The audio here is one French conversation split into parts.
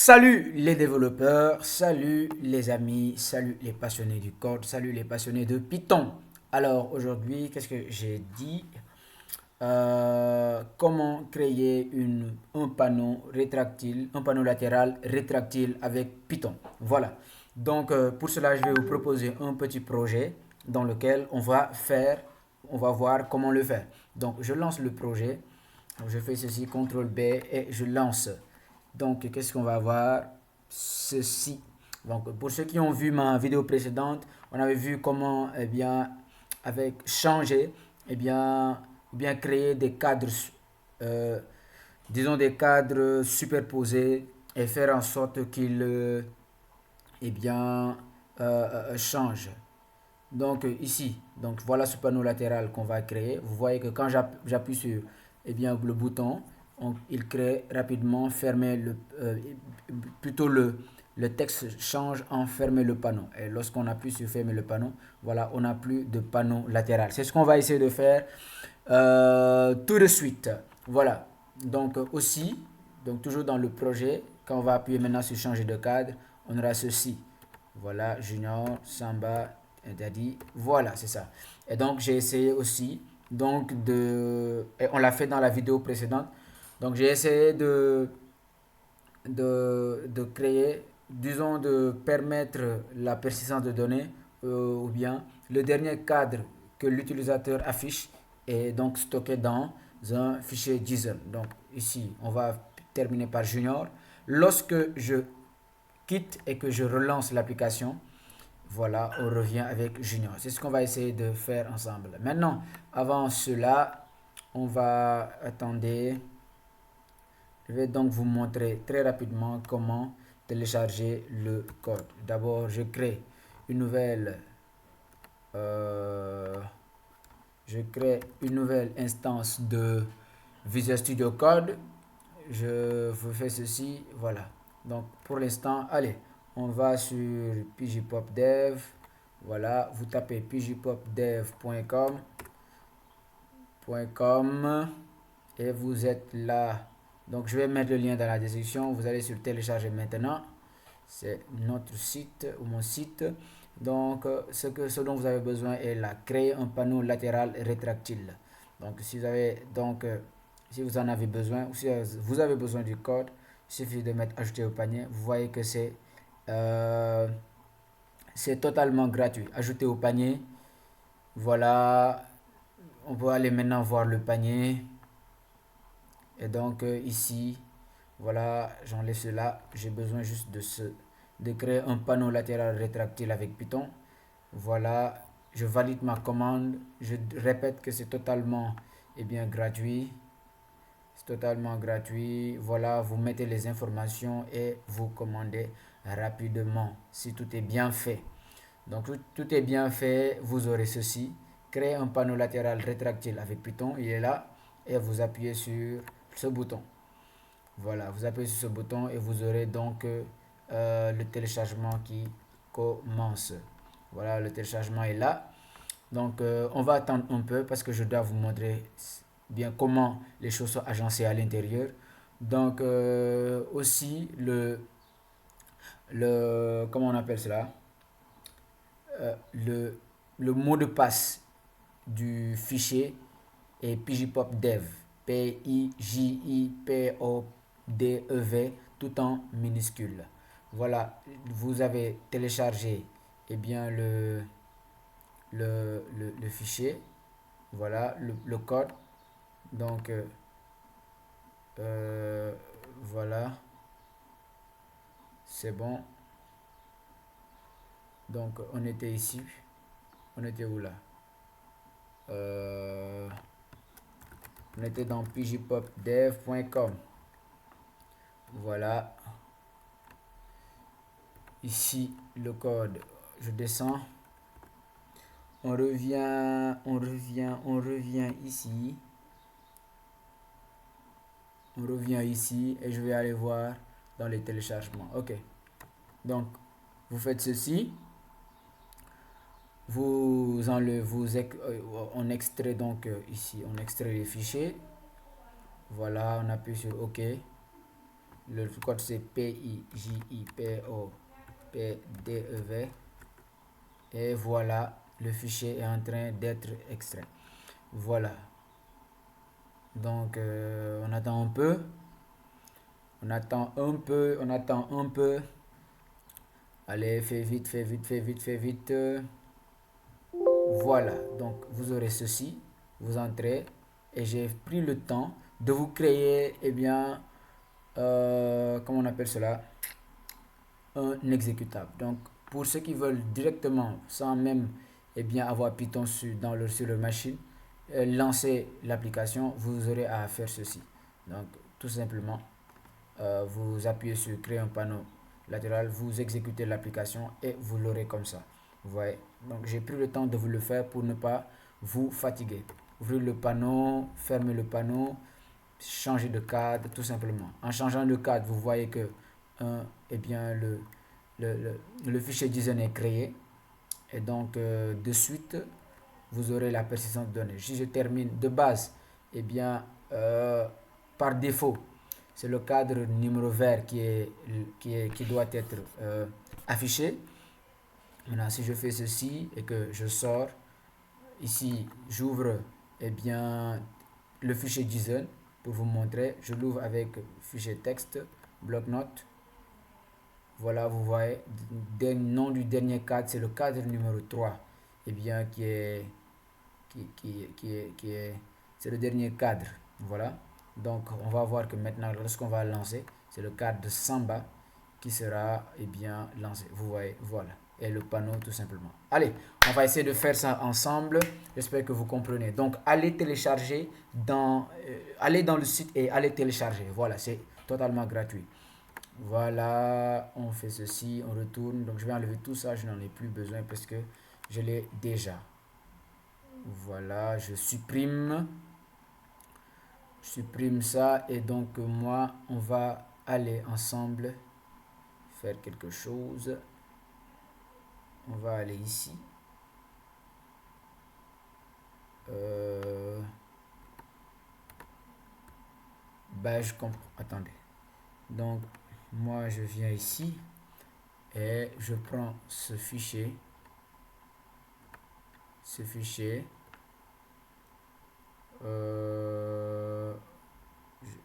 Salut les développeurs, salut les amis, salut les passionnés du code, salut les passionnés de Python. Alors aujourd'hui, qu'est-ce que j'ai dit? Comment créer un panneau rétractile, un panneau latéral rétractile avec Python. Voilà. Donc pour cela, je vais vous proposer un petit projet dans lequel on va voir comment le faire. Donc je lance le projet. Donc, je fais ceci, CTRL B et je lance. Donc, qu'est-ce qu'on va avoir? Ceci. Donc, pour ceux qui ont vu ma vidéo précédente, on avait vu comment, avec changer, créer des cadres, euh, disons des cadres superposés et faire en sorte qu'ils, eh bien, changent. Donc ici, donc voilà ce panneau latéral qu'on va créer. Vous voyez que quand j'appuie sur le bouton, il crée rapidement fermer plutôt le texte change en fermer le panneau. Et lorsqu'on appuie sur fermer le panneau, voilà, on n'a plus de panneau latéral. C'est ce qu'on va essayer de faire tout de suite. Voilà. Donc aussi, donc toujours dans le projet, quand on va appuyer maintenant sur changer de cadre, on aura ceci. Voilà, Junior, Samba, Daddy. Voilà, c'est ça. Et donc, j'ai essayé aussi, et on l'a fait dans la vidéo précédente. Donc, j'ai essayé de créer, disons, de permettre la persistance de données, ou bien le dernier cadre que l'utilisateur affiche est donc stocké dans un fichier JSON. Donc, ici, on va terminer par Junior. Lorsque je quitte et que je relance l'application, voilà, on revient avec Junior. C'est ce qu'on va essayer de faire ensemble. Maintenant, avant cela, on va attendre. Je vais donc vous montrer très rapidement comment télécharger le code. D'abord, je crée une nouvelle, euh, je crée une nouvelle instance de Visual Studio Code. Je vous fais ceci, voilà. Donc pour l'instant, allez, on va sur pgpopdev. Voilà, vous tapez pgpopdev.com et vous êtes là. Donc je vais mettre le lien dans la description. Vous allez sur télécharger maintenant. C'est notre site ou mon site. Donc ce dont vous avez besoin est là, créer un panneau latéral rétractile. Donc si vous en avez besoin ou si vous avez besoin du code, il suffit de mettre ajouter au panier. Vous voyez que euh, c'est totalement gratuit. Ajouter au panier. Voilà, on peut aller maintenant voir le panier. Et donc ici, voilà, j'enlève cela. J'ai besoin juste de créer un panneau latéral rétractile avec Python. Voilà, je valide ma commande. Je répète que c'est totalement gratuit. C'est totalement gratuit. Voilà, vous mettez les informations et vous commandez rapidement si tout est bien fait. Donc tout est bien fait, vous aurez ceci. Créer un panneau latéral rétractile avec Python, il est là. Et vous appuyez sur ce bouton. Voilà, vous appuyez sur ce bouton et vous aurez donc le téléchargement qui commence. Voilà, le téléchargement est là. Donc on va attendre un peu parce que je dois vous montrer bien comment les choses sont agencées à l'intérieur. Donc aussi comment on appelle cela? Le mot de passe du fichier est pgpopdev. Pijpopdev tout en minuscule. Voilà, vous avez téléchargé le fichier. Voilà le code. Donc voilà, c'est bon. Donc on était ici. On était où là? On était dans pgpopdev.com. Voilà. Ici le code. Je descends. On revient ici. On revient ici et je vais aller voir dans les téléchargements. Ok. Donc, vous faites ceci. On extrait donc ici, on extrait les fichiers. Voilà, on appuie sur OK. Le code c'est PIJIPOPDEV. Et voilà, le fichier est en train d'être extrait. Voilà. Donc, on attend un peu. On attend un peu. Allez, fais vite, fais vite, fais vite, fais vite. Voilà, donc vous aurez ceci. Vous entrez et j'ai pris le temps de vous créer, eh bien, comment on appelle cela? Un exécutable. Donc, pour ceux qui veulent directement, sans même eh bien, avoir Python sur leur machine, lancer l'application, vous aurez à faire ceci. Donc, tout simplement, vous appuyez sur créer un panneau latéral, vous exécutez l'application et vous l'aurez comme ça. Vous voyez. Donc, j'ai pris le temps de vous le faire pour ne pas vous fatiguer. Ouvrez le panneau, fermez le panneau, changer de cadre, tout simplement. En changeant de cadre, vous voyez que eh bien, le fichier design est créé. Et donc, de suite, vous aurez la persistance de données. Si je termine de base, eh bien, par défaut, c'est le cadre numéro vert qui doit être affiché. Maintenant, si je fais ceci et que je sors, ici, j'ouvre eh bien, le fichier JSON pour vous montrer. Je l'ouvre avec fichier texte, bloc-notes. Voilà, vous voyez, le nom du dernier cadre, c'est le cadre numéro 3. Eh bien, c'est le dernier cadre. Voilà. Donc, on va voir que maintenant, lorsqu'on va lancer, c'est le cadre de Samba qui sera, eh bien, lancé. Vous voyez, voilà. Et le panneau, tout simplement. Allez, on va essayer de faire ça ensemble. J'espère que vous comprenez. Donc, allez télécharger allez dans le site et allez télécharger. Voilà, c'est totalement gratuit. Voilà, on fait ceci, on retourne. Donc, je vais enlever tout ça. Je n'en ai plus besoin parce que je l'ai déjà. Voilà, je supprime ça et donc moi on va aller ensemble faire quelque chose. On va aller ici. Je comprends. Attendez. Donc moi je viens ici et je prends ce fichier.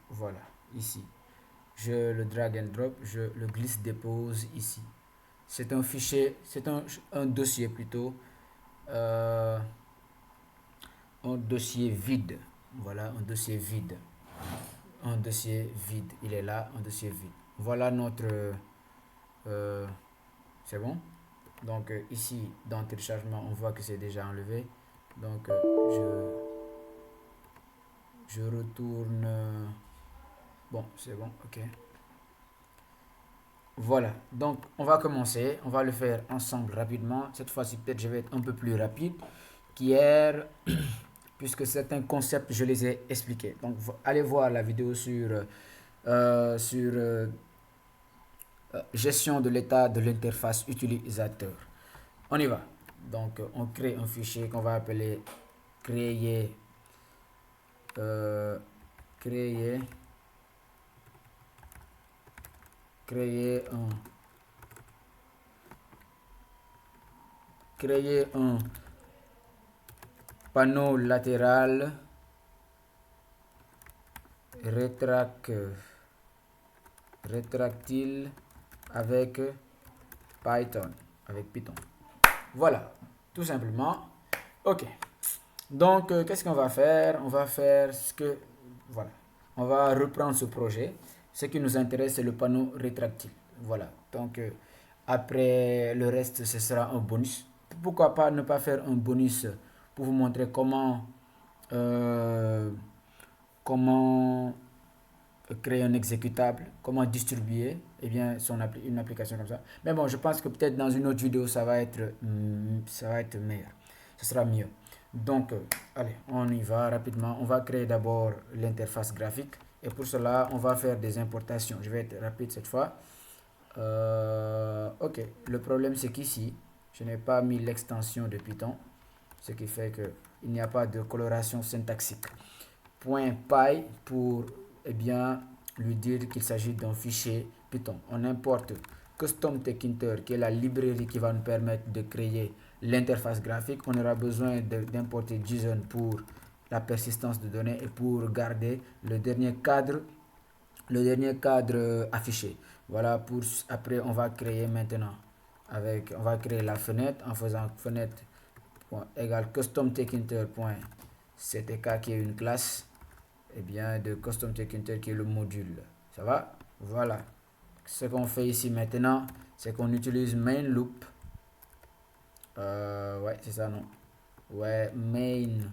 Voilà, ici. Je le drag and drop, je le glisse dépose ici. C'est un fichier, c'est un dossier plutôt, un dossier vide. Voilà, un dossier vide. Un dossier vide, il est là, un dossier vide. Voilà notre... c'est bon? Donc ici, dans téléchargement, on voit que c'est déjà enlevé. Donc je retourne... bon, c'est bon, ok. Voilà, donc on va commencer, on va le faire ensemble rapidement. Cette fois-ci, peut-être je vais être un peu plus rapide qu'hier, puisque certains concepts, je les ai expliqués. Donc allez voir la vidéo sur gestion de l'état de l'interface utilisateur. On y va. Donc on crée un fichier qu'on va appeler créer un panneau latéral rétractile avec Python. Voilà, tout simplement. Ok. Donc, qu'est-ce qu'on va faire? On va faire ce que... Voilà. On va reprendre ce projet. Ce qui nous intéresse, c'est le panneau rétractile. Voilà. Donc, après le reste, ce sera un bonus. Pourquoi pas ne pas faire un bonus pour vous montrer comment créer un exécutable, comment distribuer une application comme ça. Mais bon, je pense que peut-être dans une autre vidéo, ça va être meilleur. Ce sera mieux. Donc, allez, on y va rapidement. On va créer d'abord l'interface graphique. Et pour cela, on va faire des importations. Je vais être rapide cette fois. Ok, le problème c'est qu'ici, je n'ai pas mis l'extension de Python. Ce qui fait qu'il n'y a pas de coloration syntaxique. .py pour lui dire qu'il s'agit d'un fichier Python. On importe Custom Tkinter, qui est la librairie qui va nous permettre de créer l'interface graphique. On aura besoin d'importer JSON pour la persistance de données et pour garder le dernier cadre affiché. Voilà, pour après on va créer maintenant on va créer la fenêtre en faisant fenêtre égale custom ctk qui est une classe et bien de custom tkinter qui est le module. Ça va? Voilà. Ce qu'on fait ici maintenant, c'est qu'on utilise main loop. Ouais, c'est ça, non? Ouais, main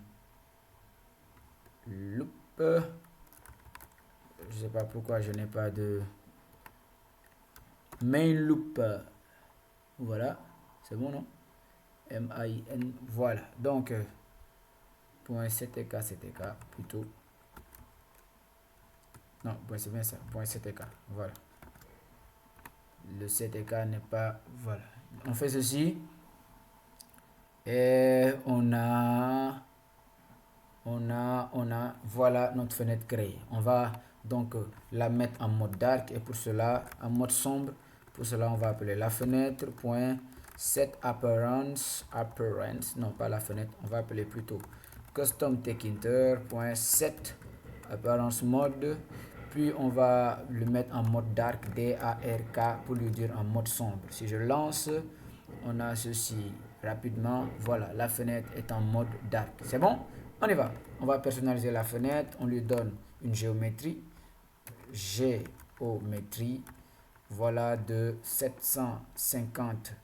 loop. Je sais pas pourquoi je n'ai pas de main loop. Voilà, c'est bon, non? M-A-I-N, voilà. Donc, .ctk plutôt. Non, c'est bien ça, .ctk, voilà. Le ctk n'est pas, voilà. On fait ceci et voilà notre fenêtre créée. On va donc la mettre en mode dark et pour cela, en mode sombre. Pour cela, on va appeler la fenêtre .set appearance, non pas la fenêtre, on va appeler plutôt custom tkinter.set appearance mode. Puis on va le mettre en mode dark, D-A-R-K, pour lui dire en mode sombre. Si je lance, on a ceci rapidement. Voilà, la fenêtre est en mode dark. C'est bon? On y va. On va personnaliser la fenêtre. On lui donne une géométrie. Géométrie. Voilà, de 750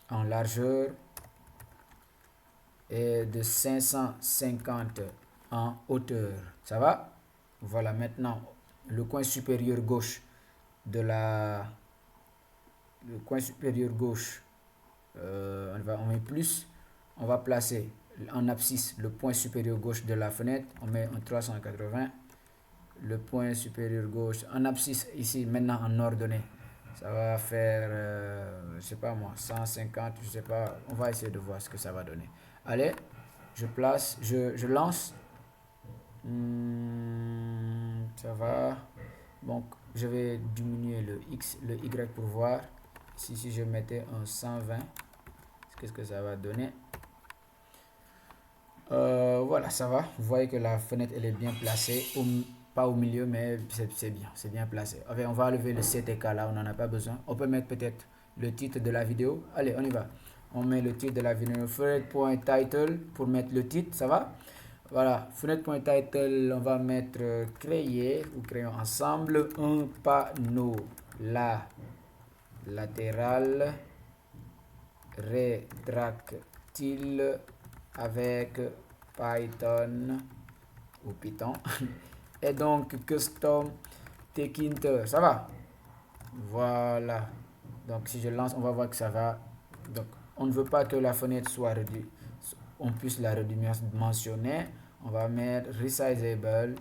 en largeur et de 550 en hauteur. Ça va? Voilà, maintenant, le coin supérieur gauche de le coin supérieur gauche, on met plus, on va placer en abscisse le point supérieur gauche de la fenêtre, on met en 380, le point supérieur gauche en abscisse ici maintenant en ordonnée, ça va faire, je sais pas moi, 150, je sais pas, on va essayer de voir ce que ça va donner. Allez, je place, je lance. Ça va. Donc, je vais diminuer le X, le Y pour voir. Si je mettais un 120, qu'est-ce que ça va donner? Voilà, ça va. Vous voyez que la fenêtre, elle est bien placée. Pas au milieu, mais c'est bien placé. Enfin, on va enlever le CTK là, on n'en a pas besoin. On peut mettre peut-être le titre de la vidéo. Allez, on y va. On met le titre de la vidéo. Fenêtre.title pour mettre le titre, ça va? Voilà, fenêtre.title, on va mettre créer ou créons ensemble un panneau latéral rétractile avec Python ou Python et donc custom tkinter, ça va? Voilà, donc si je lance, on va voir que ça va. Donc on ne veut pas que la fenêtre soit réduite, on puisse la redimensionner. On va mettre resizable.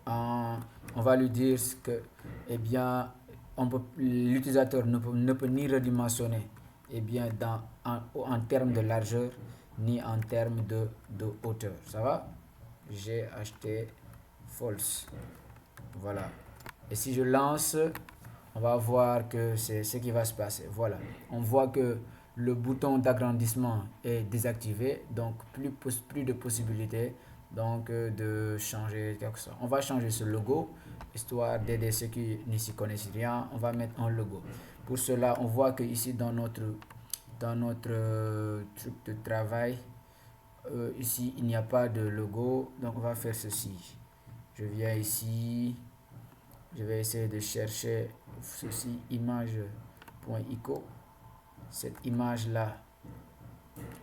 On va lui dire que, eh bien, l'utilisateur ne peut ni redimensionner, eh bien, en termes de largeur, ni en termes de hauteur. Ça va? J'ai acheté false. Voilà. Et si je lance, on va voir que c'est ce qui va se passer. Voilà. On voit que le bouton d'agrandissement est désactivé, donc plus de possibilités donc de changer quelque chose. On va changer ce logo, histoire d'aider ceux qui n'y s'y connaissent rien. On va mettre un logo. Pour cela, on voit que ici dans notre truc de travail, ici il n'y a pas de logo, donc on va faire ceci. Je viens ici, je vais essayer de chercher ceci, image.ico. Cette image là,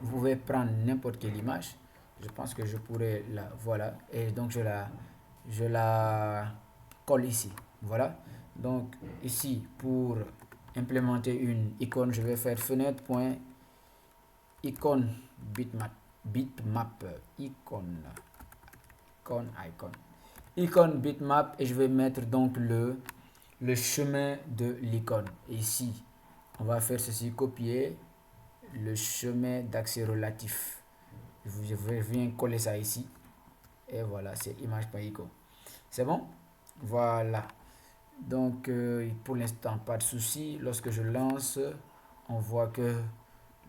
vous pouvez prendre n'importe quelle image. Je pense que je pourrais la, voilà, et donc je la colle ici. Voilà. Donc ici, pour implémenter une icône, je vais faire fenêtre.icône bitmap icône bitmap, et je vais mettre donc le chemin de l'icône. Ici, on va faire ceci, copier le chemin d'accès relatif. Je viens coller ça ici. Et voilà, c'est image.icône. C'est bon? Voilà. Donc, pour l'instant, pas de souci. Lorsque je lance, on voit que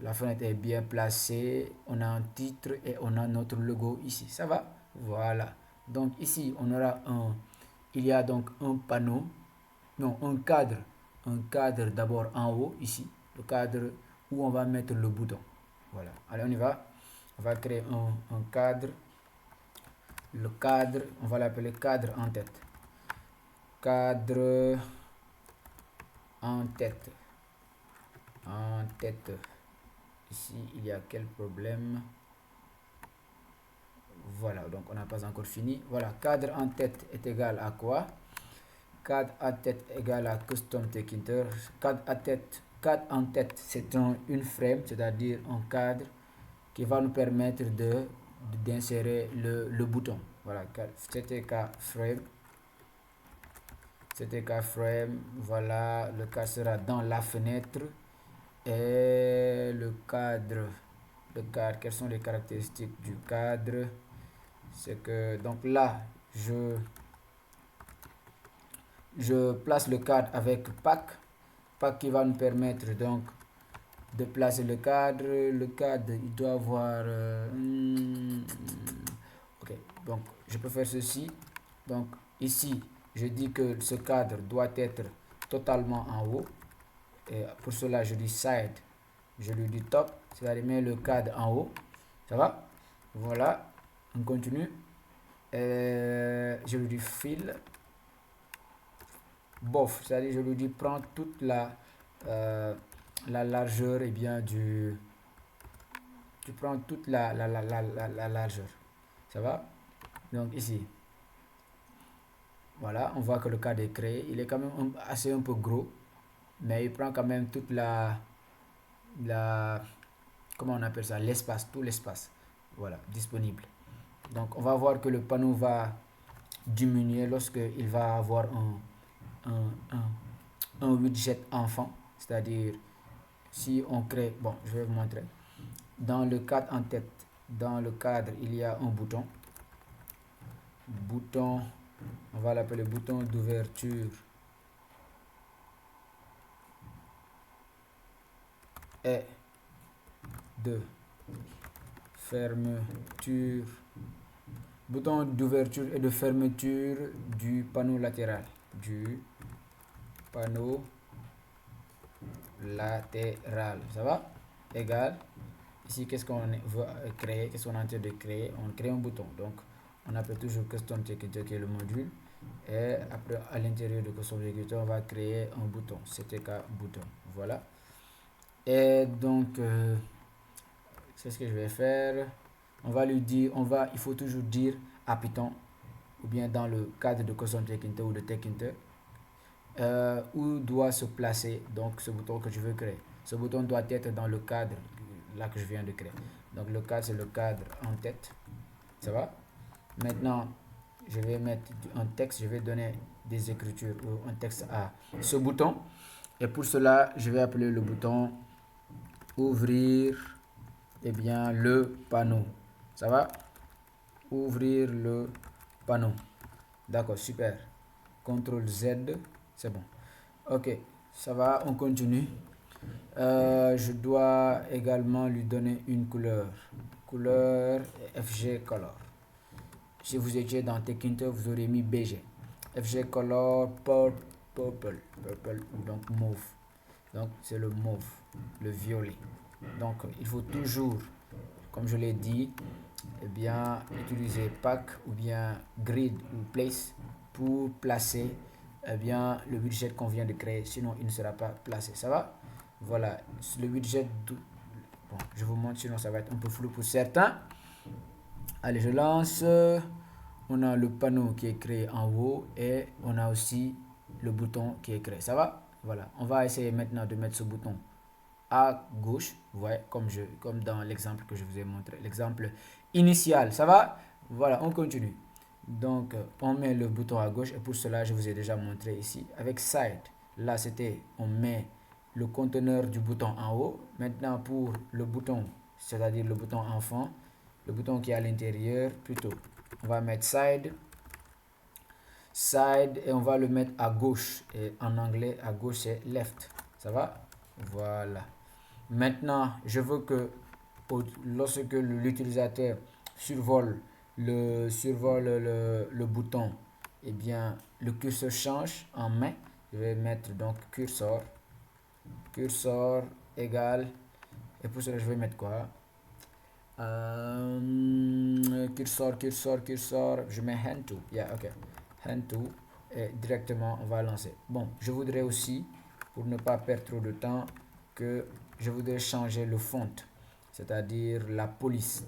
la fenêtre est bien placée. On a un titre et on a notre logo ici. Ça va? Voilà. Donc, ici, il y a donc un panneau, non, un cadre. Un cadre d'abord en haut, ici. Le cadre où on va mettre le bouton. Voilà. Allez, on y va. On va créer un cadre. Le cadre, on va l'appeler cadre en tête. Cadre en tête. En tête. Ici, il y a quel problème? Voilà, donc on n'a pas encore fini. Voilà, cadre en tête est égal à quoi? Cadre en tête égal à custom tekinter. Cadre en tête, c'est une frame, c'est-à-dire un cadre qui va nous permettre d'insérer le bouton. Voilà, CTK frame. CTK frame, voilà, le cadre sera dans la fenêtre. Et le cadre, quelles sont les caractéristiques du cadre? C'est que, donc là, je place le cadre avec pack qui va nous permettre donc de placer le cadre. Le cadre, il doit avoir ok, donc je peux faire ceci. Donc ici, je dis que ce cadre doit être totalement en haut. Et pour cela, je dis side, je lui dis top, c'est-à-dire mettre le cadre en haut. Ça va? Voilà, on continue. Je lui dis fill, bof, c'est-à-dire je lui dis prends toute la largeur et bien tu prends toute la largeur. Ça va? Donc ici, voilà, on voit que le cadre est créé. Il est quand même assez un peu gros, mais il prend quand même toute comment on appelle ça, l'espace, tout l'espace, voilà, disponible. Donc on va voir que le panneau va diminuer lorsque il va avoir un widget enfant, c'est-à-dire si on crée, bon, je vais vous montrer. Dans le cadre en tête, dans le cadre, il y a un bouton. Bouton, on va l'appeler bouton d'ouverture et de fermeture. Bouton d'ouverture et de fermeture du panneau latéral. Du panneau latéral. Ça va? Égal. Ici, qu'est-ce qu'on veut créer? Qu'est-ce qu'on est en train de créer? On crée un bouton. Donc, on appelle toujours custom tekinter qui est le module. Et après, à l'intérieur de custom tekinter, on va créer un bouton. CTK bouton. Voilà. Et donc, c'est ce que je vais faire. On va lui dire, il faut toujours dire à Python, ou bien dans le cadre de custom tekinter ou de tekinter, où doit se placer donc ce bouton que je veux créer. Ce bouton doit être dans le cadre là que je viens de créer. Donc le cadre, c'est le cadre en tête. Ça va? Maintenant, je vais mettre un texte, je vais donner des écritures ou un texte à ce bouton. Et pour cela, je vais appeler le bouton ouvrir bien le panneau. Ça va? Ouvrir le panneau. D'accord, super. CTRL Z, c'est bon. Ok, ça va, on continue. Je dois également lui donner une couleur. Couleur FG Color. Si vous étiez dans Tekinter, vous aurez mis BG. FG Color purple, donc mauve. Donc c'est le mauve, le violet. Donc il faut toujours, comme je l'ai dit, bien utiliser pack ou bien grid ou place pour placer bien le widget qu'on vient de créer, sinon il ne sera pas placé. Ça va? Voilà, le widget, bon, je vous montre, sinon ça va être un peu flou pour certains. Allez, je lance. On a le panneau qui est créé en haut et on a aussi le bouton qui est créé. Ça va? Voilà, on va essayer maintenant de mettre ce bouton à gauche, vous voyez, comme dans l'exemple que je vous ai montré, l'exemple initial. Ça va? Voilà, on continue. Donc, on met le bouton à gauche et pour cela, je vous ai déjà montré ici avec side. Là, c'était, on met le conteneur du bouton en haut. Maintenant, pour le bouton, c'est-à-dire le bouton enfant, le bouton qui est à l'intérieur, plutôt, on va mettre side. side et on va le mettre à gauche. Et en anglais, à gauche, c'est left. Ça va? Voilà. Maintenant, je veux que lorsque l'utilisateur survole le bouton, eh bien, le curseur change en main. Je vais mettre donc cursor égale, et pour cela, je vais mettre quoi? Cursor, je mets hand to. Yeah, ok. Hand to. Et directement, on va lancer. Bon, je voudrais aussi, pour ne pas perdre trop de temps, que je voudrais changer le font, c'est-à-dire la police.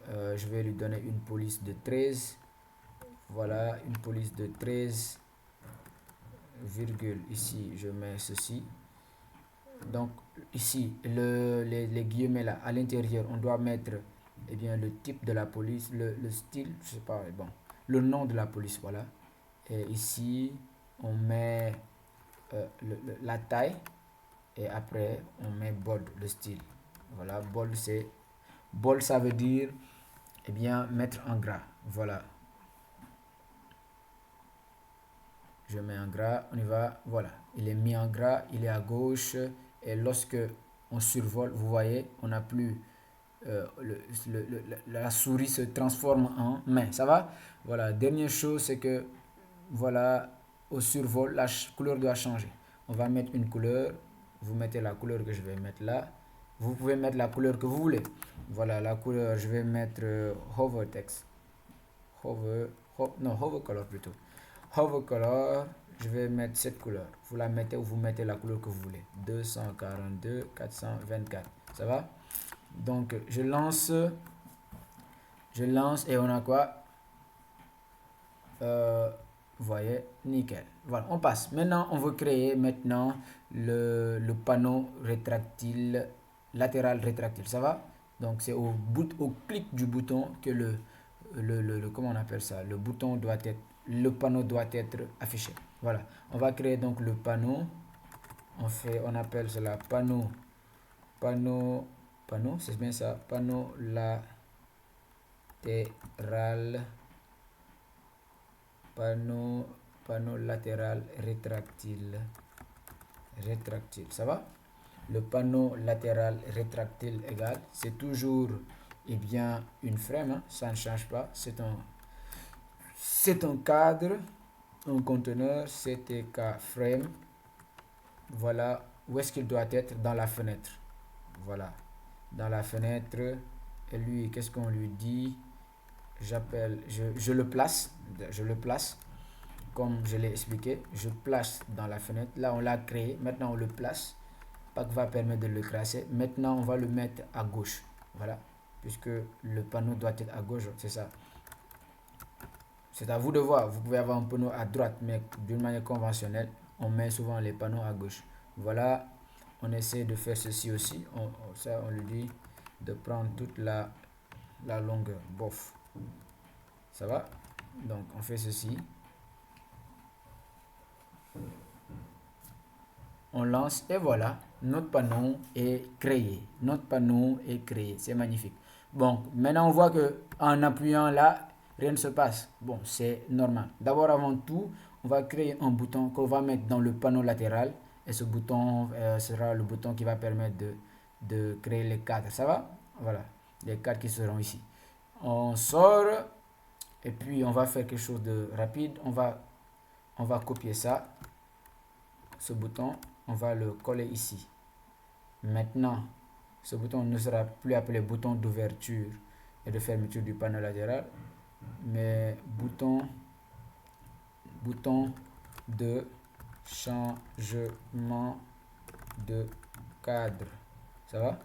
Je vais lui donner une police de 13. Voilà, une police de 13, virgule. Ici, je mets ceci. Donc, ici, les guillemets là, à l'intérieur, on doit mettre eh bien, le type de la police, le style, je sais pas, bon, le nom de la police, voilà. Et ici, on met la taille et après, on met bold, le style. Voilà, bold, ça veut dire, eh bien, mettre en gras. Voilà. Je mets en gras, on y va, voilà. Il est mis en gras, il est à gauche. Et lorsque on survole, vous voyez, on n'a plus la souris se transforme en main. Ça va? Voilà. Dernière chose, c'est que voilà, au survol, la couleur doit changer. On va mettre une couleur. Vous mettez la couleur que je vais mettre là. Vous pouvez mettre la couleur que vous voulez. Voilà, la couleur, je vais mettre hover text. Hover color plutôt. Hover color, je vais mettre cette couleur. Vous la mettez ou vous mettez la couleur que vous voulez. 242, 424. Ça va? Donc, je lance et on a quoi? Vous voyez, nickel. Voilà, on passe. Maintenant, on veut créer maintenant le panneau rétractile, latéral rétractile. Ça va? Donc, c'est au clic du bouton que comment on appelle ça? Le panneau doit être affiché. Voilà. On va créer donc le panneau. On appelle cela panneau, c'est bien ça, panneau latéral, panneau latéral rétractile, ça va? Le panneau latéral rétractile égal, c'est toujours bien une frame, hein, ça ne change pas, c'est un cadre, un conteneur, CTK frame. Voilà où est-ce qu'il doit être dans la fenêtre. Voilà, dans la fenêtre. Et lui, qu'est-ce qu'on lui dit? Je le place, comme je l'ai expliqué. Je place dans la fenêtre. Là, on l'a créé. Maintenant, on le place. Pas que va permettre de le classer. Maintenant, on va le mettre à gauche. Voilà, puisque le panneau doit être à gauche, c'est ça. C'est à vous de voir. Vous pouvez avoir un panneau à droite, mais d'une manière conventionnelle, on met souvent les panneaux à gauche. Voilà, on essaie de faire ceci aussi. On lui dit de prendre toute la longueur. Bof. Ça va? Donc, on fait ceci. On lance et voilà, notre panneau est créé. C'est magnifique. Bon, maintenant on voit que en appuyant là, rien ne se passe. Bon, c'est normal. D'abord, avant tout, on va créer un bouton qu'on va mettre dans le panneau latéral. Et ce bouton sera le bouton qui va permettre de créer les cadres. Ça va? Voilà, les cadres qui seront ici. On sort et puis on va faire quelque chose de rapide. On va copier ça, ce bouton. On va le coller ici. Maintenant, ce bouton ne sera plus appelé bouton d'ouverture et de fermeture du panneau latéral, mais bouton de changement de cadre. Ça va?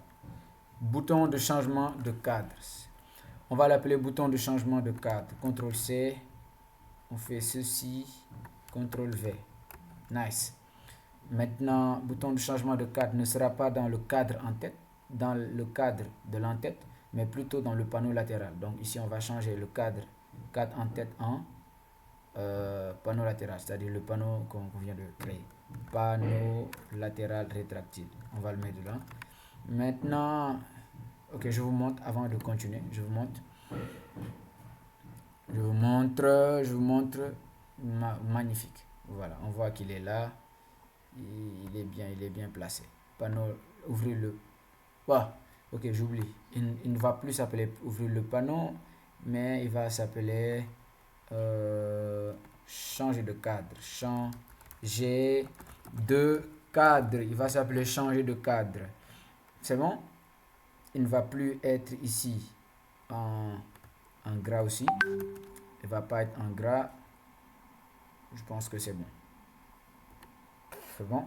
Bouton de changement de cadre. On va l'appeler bouton de changement de cadre. CTRL C. On fait ceci. CTRL V. Nice. Maintenant, bouton de changement de cadre ne sera pas dans le cadre en tête, dans le cadre de l'en-tête, mais plutôt dans le panneau latéral. Donc ici, on va changer le cadre en tête en panneau latéral, c'est-à-dire le panneau qu'on vient de créer. Panneau latéral rétractile. On va le mettre dedans. Maintenant, ok, je vous montre avant de continuer. Je vous montre. Magnifique. Voilà, on voit qu'il est là. Il est bien placé. Panneau, ouvrir le... Ah, ok, j'oublie. Il ne va plus s'appeler ouvrir le panneau, mais il va s'appeler changer de cadre. Changer de cadre. Il va s'appeler changer de cadre. C'est bon? Il ne va plus être ici en gras aussi. Il ne va pas être en gras. Je pense que c'est bon. C'est bon.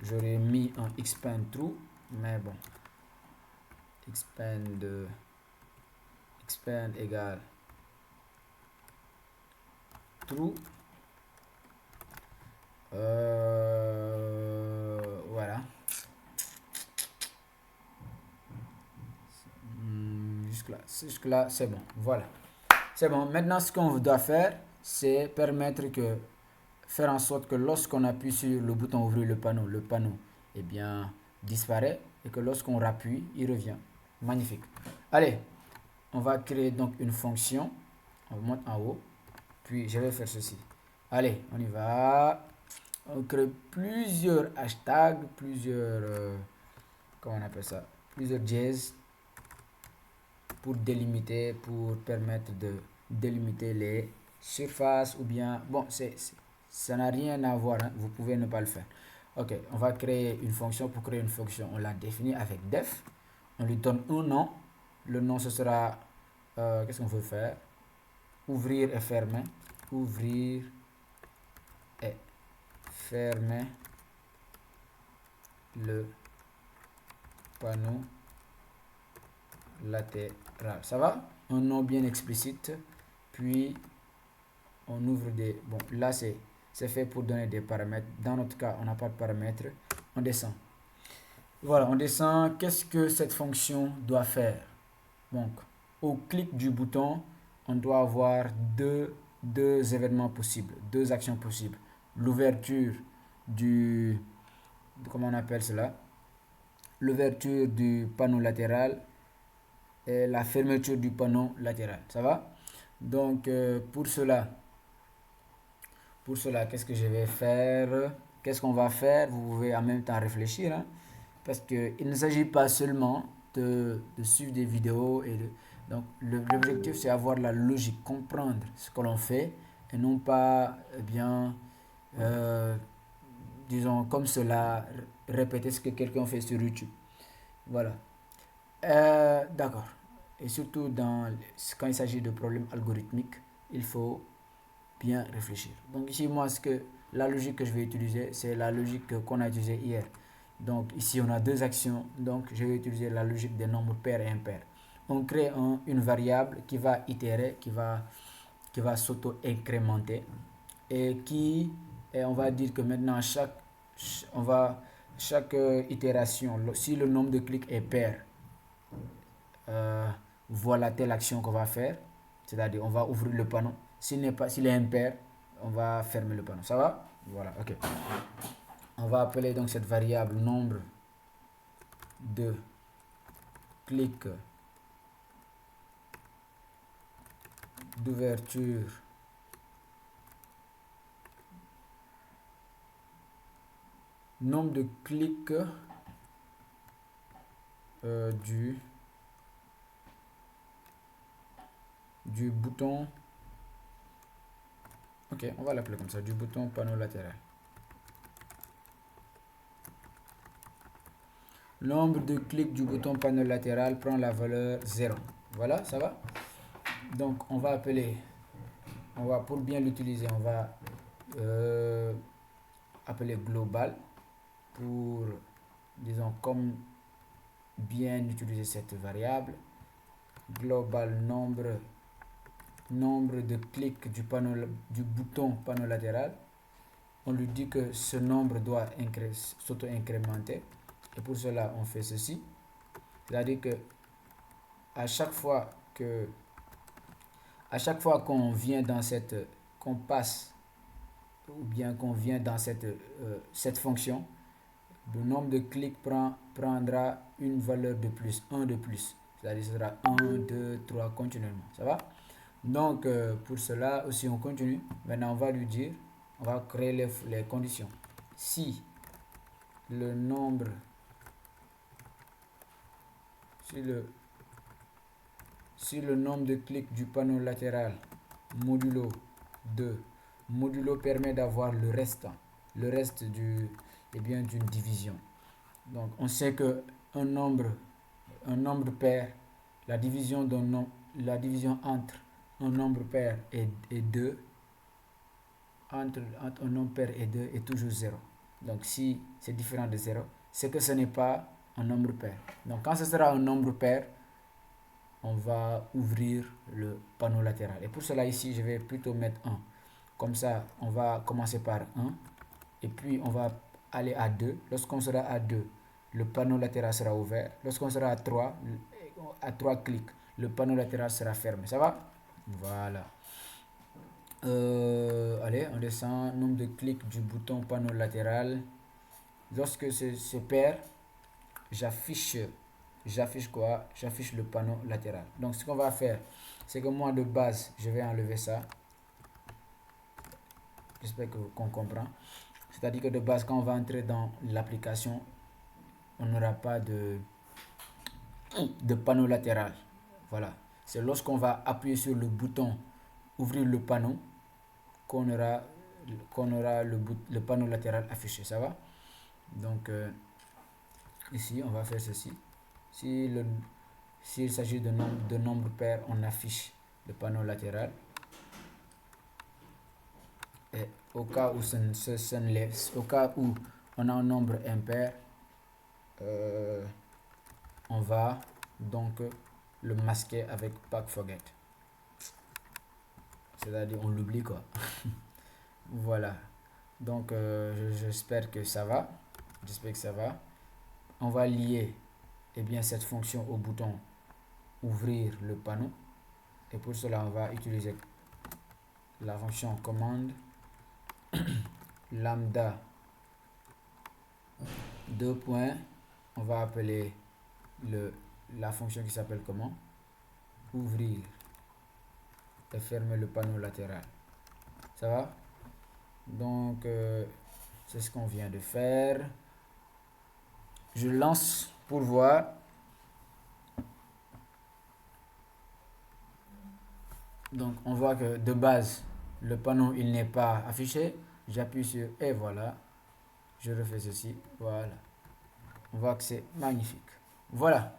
J'aurais mis un expand true, mais bon. Expand égale true. Voilà. Jusque là, c'est bon. Voilà. C'est bon. Maintenant, ce qu'on doit faire, c'est faire en sorte que lorsqu'on appuie sur le bouton ouvrir le panneau, eh bien, disparaît et que lorsqu'on rappuie, il revient. Magnifique. Allez, on va créer donc une fonction. On monte en haut. Puis, je vais faire ceci. Allez, on y va. On crée plusieurs hashtags, comment on appelle ça? Plusieurs jazz pour permettre de délimiter les surfaces ou bien, bon, ça n'a rien à voir, hein, vous pouvez ne pas le faire. Ok, on va créer une fonction. Pour créer une fonction, on la définit avec def. On lui donne un nom. Le nom, ce sera, qu'est-ce qu'on veut faire? Ouvrir et fermer. Ouvrir et fermer le panneau latéral. Ça va? Un nom bien explicite. Puis, on ouvre des... Bon, là, c'est fait pour donner des paramètres. Dans notre cas, on n'a pas de paramètres. On descend. Voilà, on descend. Qu'est-ce que cette fonction doit faire? Donc, au clic du bouton, on doit avoir deux événements possibles, deux actions possibles. L'ouverture du... Comment on appelle cela? L'ouverture du panneau latéral et la fermeture du panneau latéral. Ça va? Donc, pour cela, qu'est-ce que je vais faire? Qu'est-ce qu'on va faire? Vous pouvez en même temps réfléchir, hein? Parce qu'il ne s'agit pas seulement de suivre des vidéos. Donc, l'objectif, c'est avoir la logique, comprendre ce que l'on fait et non pas, eh bien, euh, disons, comme cela, répéter ce que quelqu'un fait sur YouTube. Voilà. D'accord. Et surtout, quand il s'agit de problèmes algorithmiques, il faut bien réfléchir. Donc ici, moi, la logique que je vais utiliser, c'est la logique qu'on a utilisée hier. Donc ici, on a deux actions. Donc je vais utiliser la logique des nombres pairs et impairs. On crée une variable qui va itérer, qui va s'auto-incrémenter et on va dire que maintenant chaque itération, si le nombre de clics est pair, voilà telle action qu'on va faire. C'est-à-dire, on va ouvrir le panneau. S'il est impair, on va fermer le panneau. Ça va? Voilà, ok. On va appeler donc cette variable nombre de clics d'ouverture nombre de clics du bouton. Ok, on va l'appeler comme ça, du bouton panneau latéral. Nombre de clics du bouton panneau latéral prend la valeur 0. Voilà, ça va? Donc, pour bien l'utiliser, on va appeler global pour, disons, comme bien utiliser cette variable. Global nombre de clics du bouton panneau latéral. On lui dit que ce nombre doit s'auto-incrémenter. Et pour cela, on fait ceci. C'est-à-dire que à chaque fois qu'on passe ou bien qu'on vient dans cette fonction, le nombre de clics prendra une valeur de plus, 1 de plus. C'est-à-dire que ce sera 1, 2, 3 continuellement. Ça va? Donc, pour cela aussi, on continue. Maintenant, on va lui dire, on va créer les conditions. Si le nombre, si le, si le nombre de clics du panneau latéral modulo 2, modulo permet d'avoir le reste d'une division. Donc, on sait que un nombre pair, la division la division entre un nombre pair et 2, entre un nombre pair et 2 est toujours 0. Donc, si c'est différent de 0, c'est que ce n'est pas un nombre pair. Donc, quand ce sera un nombre pair, on va ouvrir le panneau latéral. Et pour cela, ici, je vais plutôt mettre 1. Comme ça, on va commencer par 1. Et puis, on va aller à 2. Lorsqu'on sera à 2, le panneau latéral sera ouvert. Lorsqu'on sera à 3 clics, le panneau latéral sera fermé. Ça va? Voilà. Allez, on descend. Nombre de clics du bouton panneau latéral. Lorsque c'est pair, j'affiche quoi? J'affiche le panneau latéral. Donc, ce qu'on va faire, c'est que moi, de base, je vais enlever ça. J'espère qu'on comprend. C'est-à-dire que de base, quand on va entrer dans l'application, on n'aura pas de panneau latéral. Voilà. C'est lorsqu'on va appuyer sur le bouton ouvrir le panneau qu'on aura le panneau latéral affiché. Ça va? Donc, ici, on va faire ceci. S'il s'agit de nombre pair, on affiche le panneau latéral. Et au cas où au cas où on a un nombre impair, on va donc le masquer avec pack forget. C'est-à-dire on l'oublie quoi. Voilà. Donc j'espère que ça va. J'espère que ça va. On va lier cette fonction au bouton ouvrir le panneau. Et pour cela, on va utiliser la fonction commande lambda 2 points. On va appeler la fonction qui s'appelle comment? Ouvrir et fermer le panneau latéral. Ça va? Donc, c'est ce qu'on vient de faire. Je lance pour voir. Donc, on voit que de base, le panneau, il n'est pas affiché. J'appuie sur et voilà. Je refais ceci. Voilà. On voit que c'est magnifique. Voilà.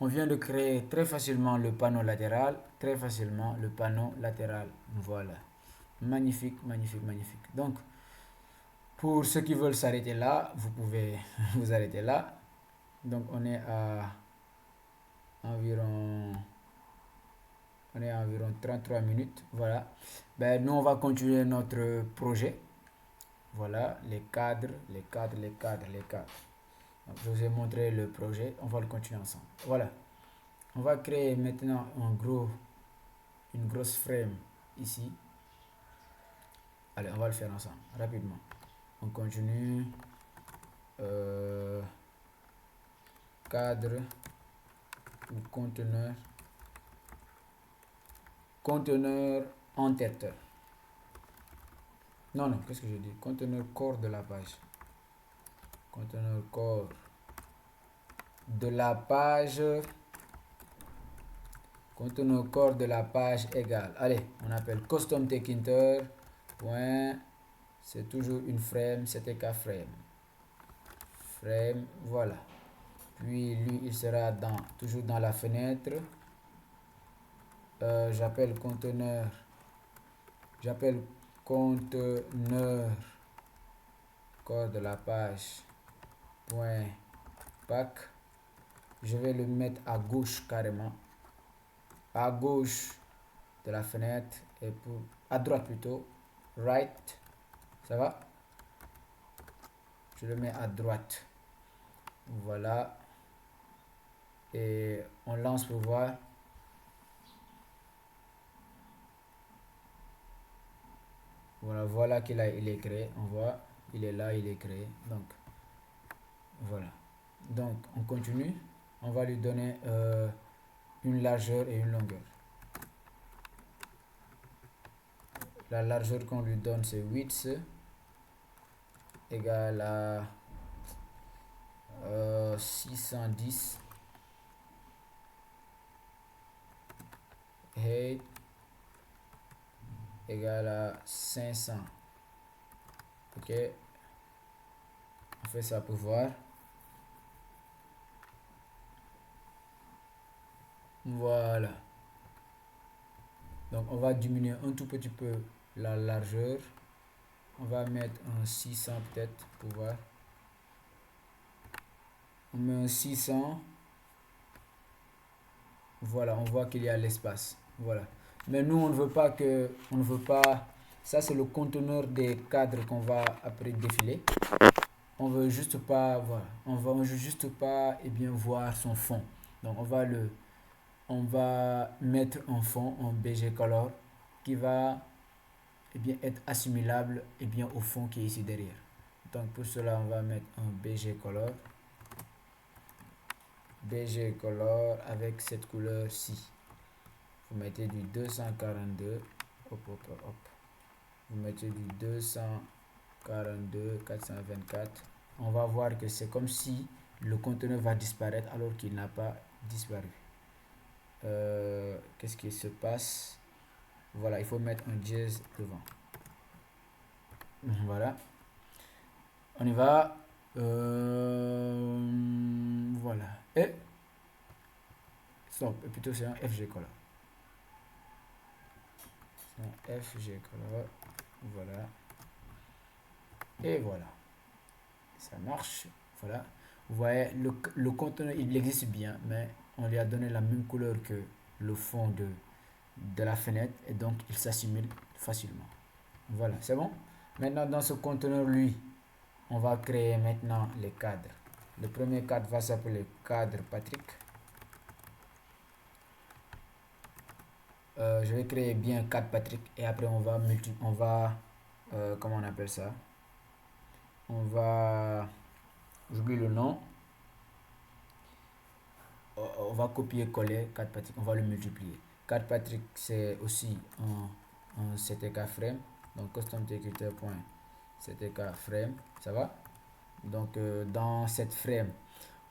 On vient de créer très facilement le panneau latéral. Très facilement le panneau latéral. Voilà. Magnifique, magnifique, magnifique. Donc, pour ceux qui veulent s'arrêter là, vous pouvez vous arrêter là. Donc, on est à environ 33 minutes. Voilà. Ben, nous, on va continuer notre projet. Voilà, les cadres. Donc, je vous ai montré le projet. On va le continuer ensemble. Voilà. On va créer maintenant une grosse frame ici. Allez, on va le faire ensemble, rapidement. On continue. Cadre ou conteneur. Conteneur en tête. Non, qu'est-ce que je dis? Conteneur corps de la page. Conteneur corps de la page. Conteneur corps de la page égale. Allez, on appelle custom tekinter. Point. C'est toujours une frame, c'était qu'à frame. Frame, voilà. Puis lui, il sera toujours dans la fenêtre. J'appelle conteneur corps de la page point pack. Je vais le mettre à gauche carrément, à gauche de la fenêtre, et à droite plutôt, right. Ça va? Je le mets à droite. Voilà. Et on lance pour voir. Voilà qu'il il est créé. On voit, il est là, il est créé. Donc, voilà. Donc, on continue. On va lui donner une largeur et une longueur. la largeur qu'on lui donne c'est 8 égale à 610 height égale à 500. Ok, on fait ça pour voir. Voilà, donc on va diminuer un tout petit peu la largeur. On va mettre un 600 peut-être pour voir. On met un 600. Voilà, on voit qu'il y a l'espace. Voilà. Mais nous, on ne veut pas, ça c'est le conteneur des cadres qu'on va après défiler. On veut juste pas, voilà, on veut juste pas, bien, voir son fond. Donc on va mettre un fond en BG Color qui va, bien, être assimilable, bien, au fond qui est ici derrière. Donc pour cela, on va mettre un BG Color avec cette couleur-ci. Vous mettez du 242, hop, hop, hop. Vous mettez du 242, 424. On va voir que c'est comme si le conteneur va disparaître alors qu'il n'a pas disparu. Qu'est-ce qui se passe? Voilà, il faut mettre un dièse devant. Voilà. On y va. Voilà. Et stop, plutôt c'est un FG Color. FG Color, voilà, et voilà, ça marche. Voilà, vous voyez le conteneur il existe bien, mais on lui a donné la même couleur que le fond de la fenêtre et donc il s'assimile facilement. Voilà, c'est bon. Maintenant dans ce conteneur, lui, on va créer maintenant les cadres. Le premier cadre va s'appeler cadre Patrick. Je vais créer bien 4 Patrick et après on va comment on appelle ça, j'oublie le nom, on va copier-coller 4 Patrick, on va le multiplier. 4 Patrick c'est aussi un CTK frame, donc custom CTK frame, ça va. Donc dans cette frame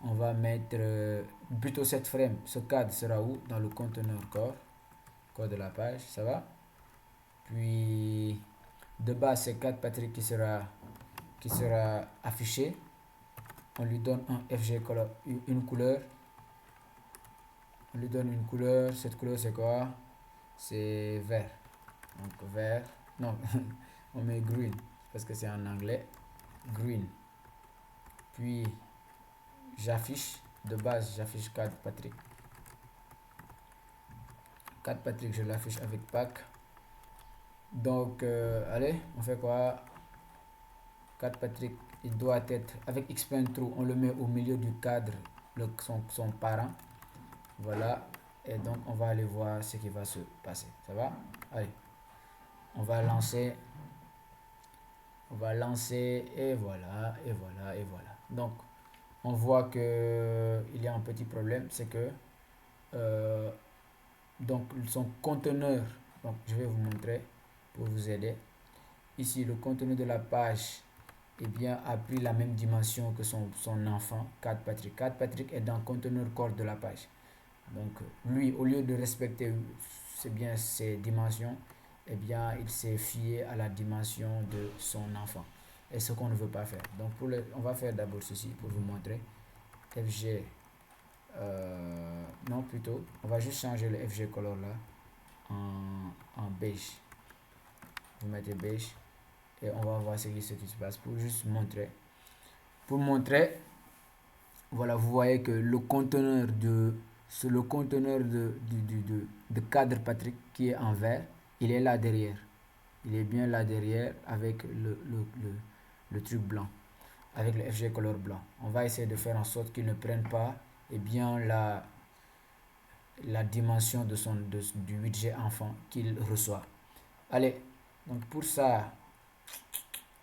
on va mettre plutôt cette frame, ce cadre sera où? Dans le conteneur corps de la page, ça va. Puis de base c'est 4 Patrick qui sera affiché. On lui donne un FG color, une couleur. On lui donne une couleur. Cette couleur c'est quoi? C'est vert. Donc vert. Non, on met green parce que c'est en anglais. Green. Puis j'affiche. De base j'affiche 4 Patrick. 4 Patrick je l'affiche avec pack. Donc allez, on fait quoi? 4 Patrick, il doit être avec Expand True, on le met au milieu du cadre, son parent. Voilà, et donc on va aller voir ce qui va se passer. Ça va? Allez, on va lancer et voilà, et voilà, et voilà. Donc on voit que il y a un petit problème, c'est que donc son conteneur, donc je vais vous montrer pour vous aider. Ici le contenu de la page bien, a pris la même dimension que son enfant 4 Patrick. 4 Patrick est dans le conteneur corps de la page. Donc lui, au lieu de respecter ses dimensions, bien, il s'est fié à la dimension de son enfant. Et ce qu'on ne veut pas faire. Donc on va faire d'abord ceci pour vous montrer. FG, non plutôt, on va juste changer le FG color là en beige. Vous mettez beige. Et on va voir ce qui se passe pour juste montrer. Pour montrer, voilà, vous voyez que le conteneur de cadre Patrick qui est en vert, il est là derrière. Il est bien là derrière avec le truc blanc, avec le FG color blanc. On va essayer de faire en sorte qu'il ne prenne pas bien la dimension du 8G enfant qu'il reçoit. Allez, donc pour ça,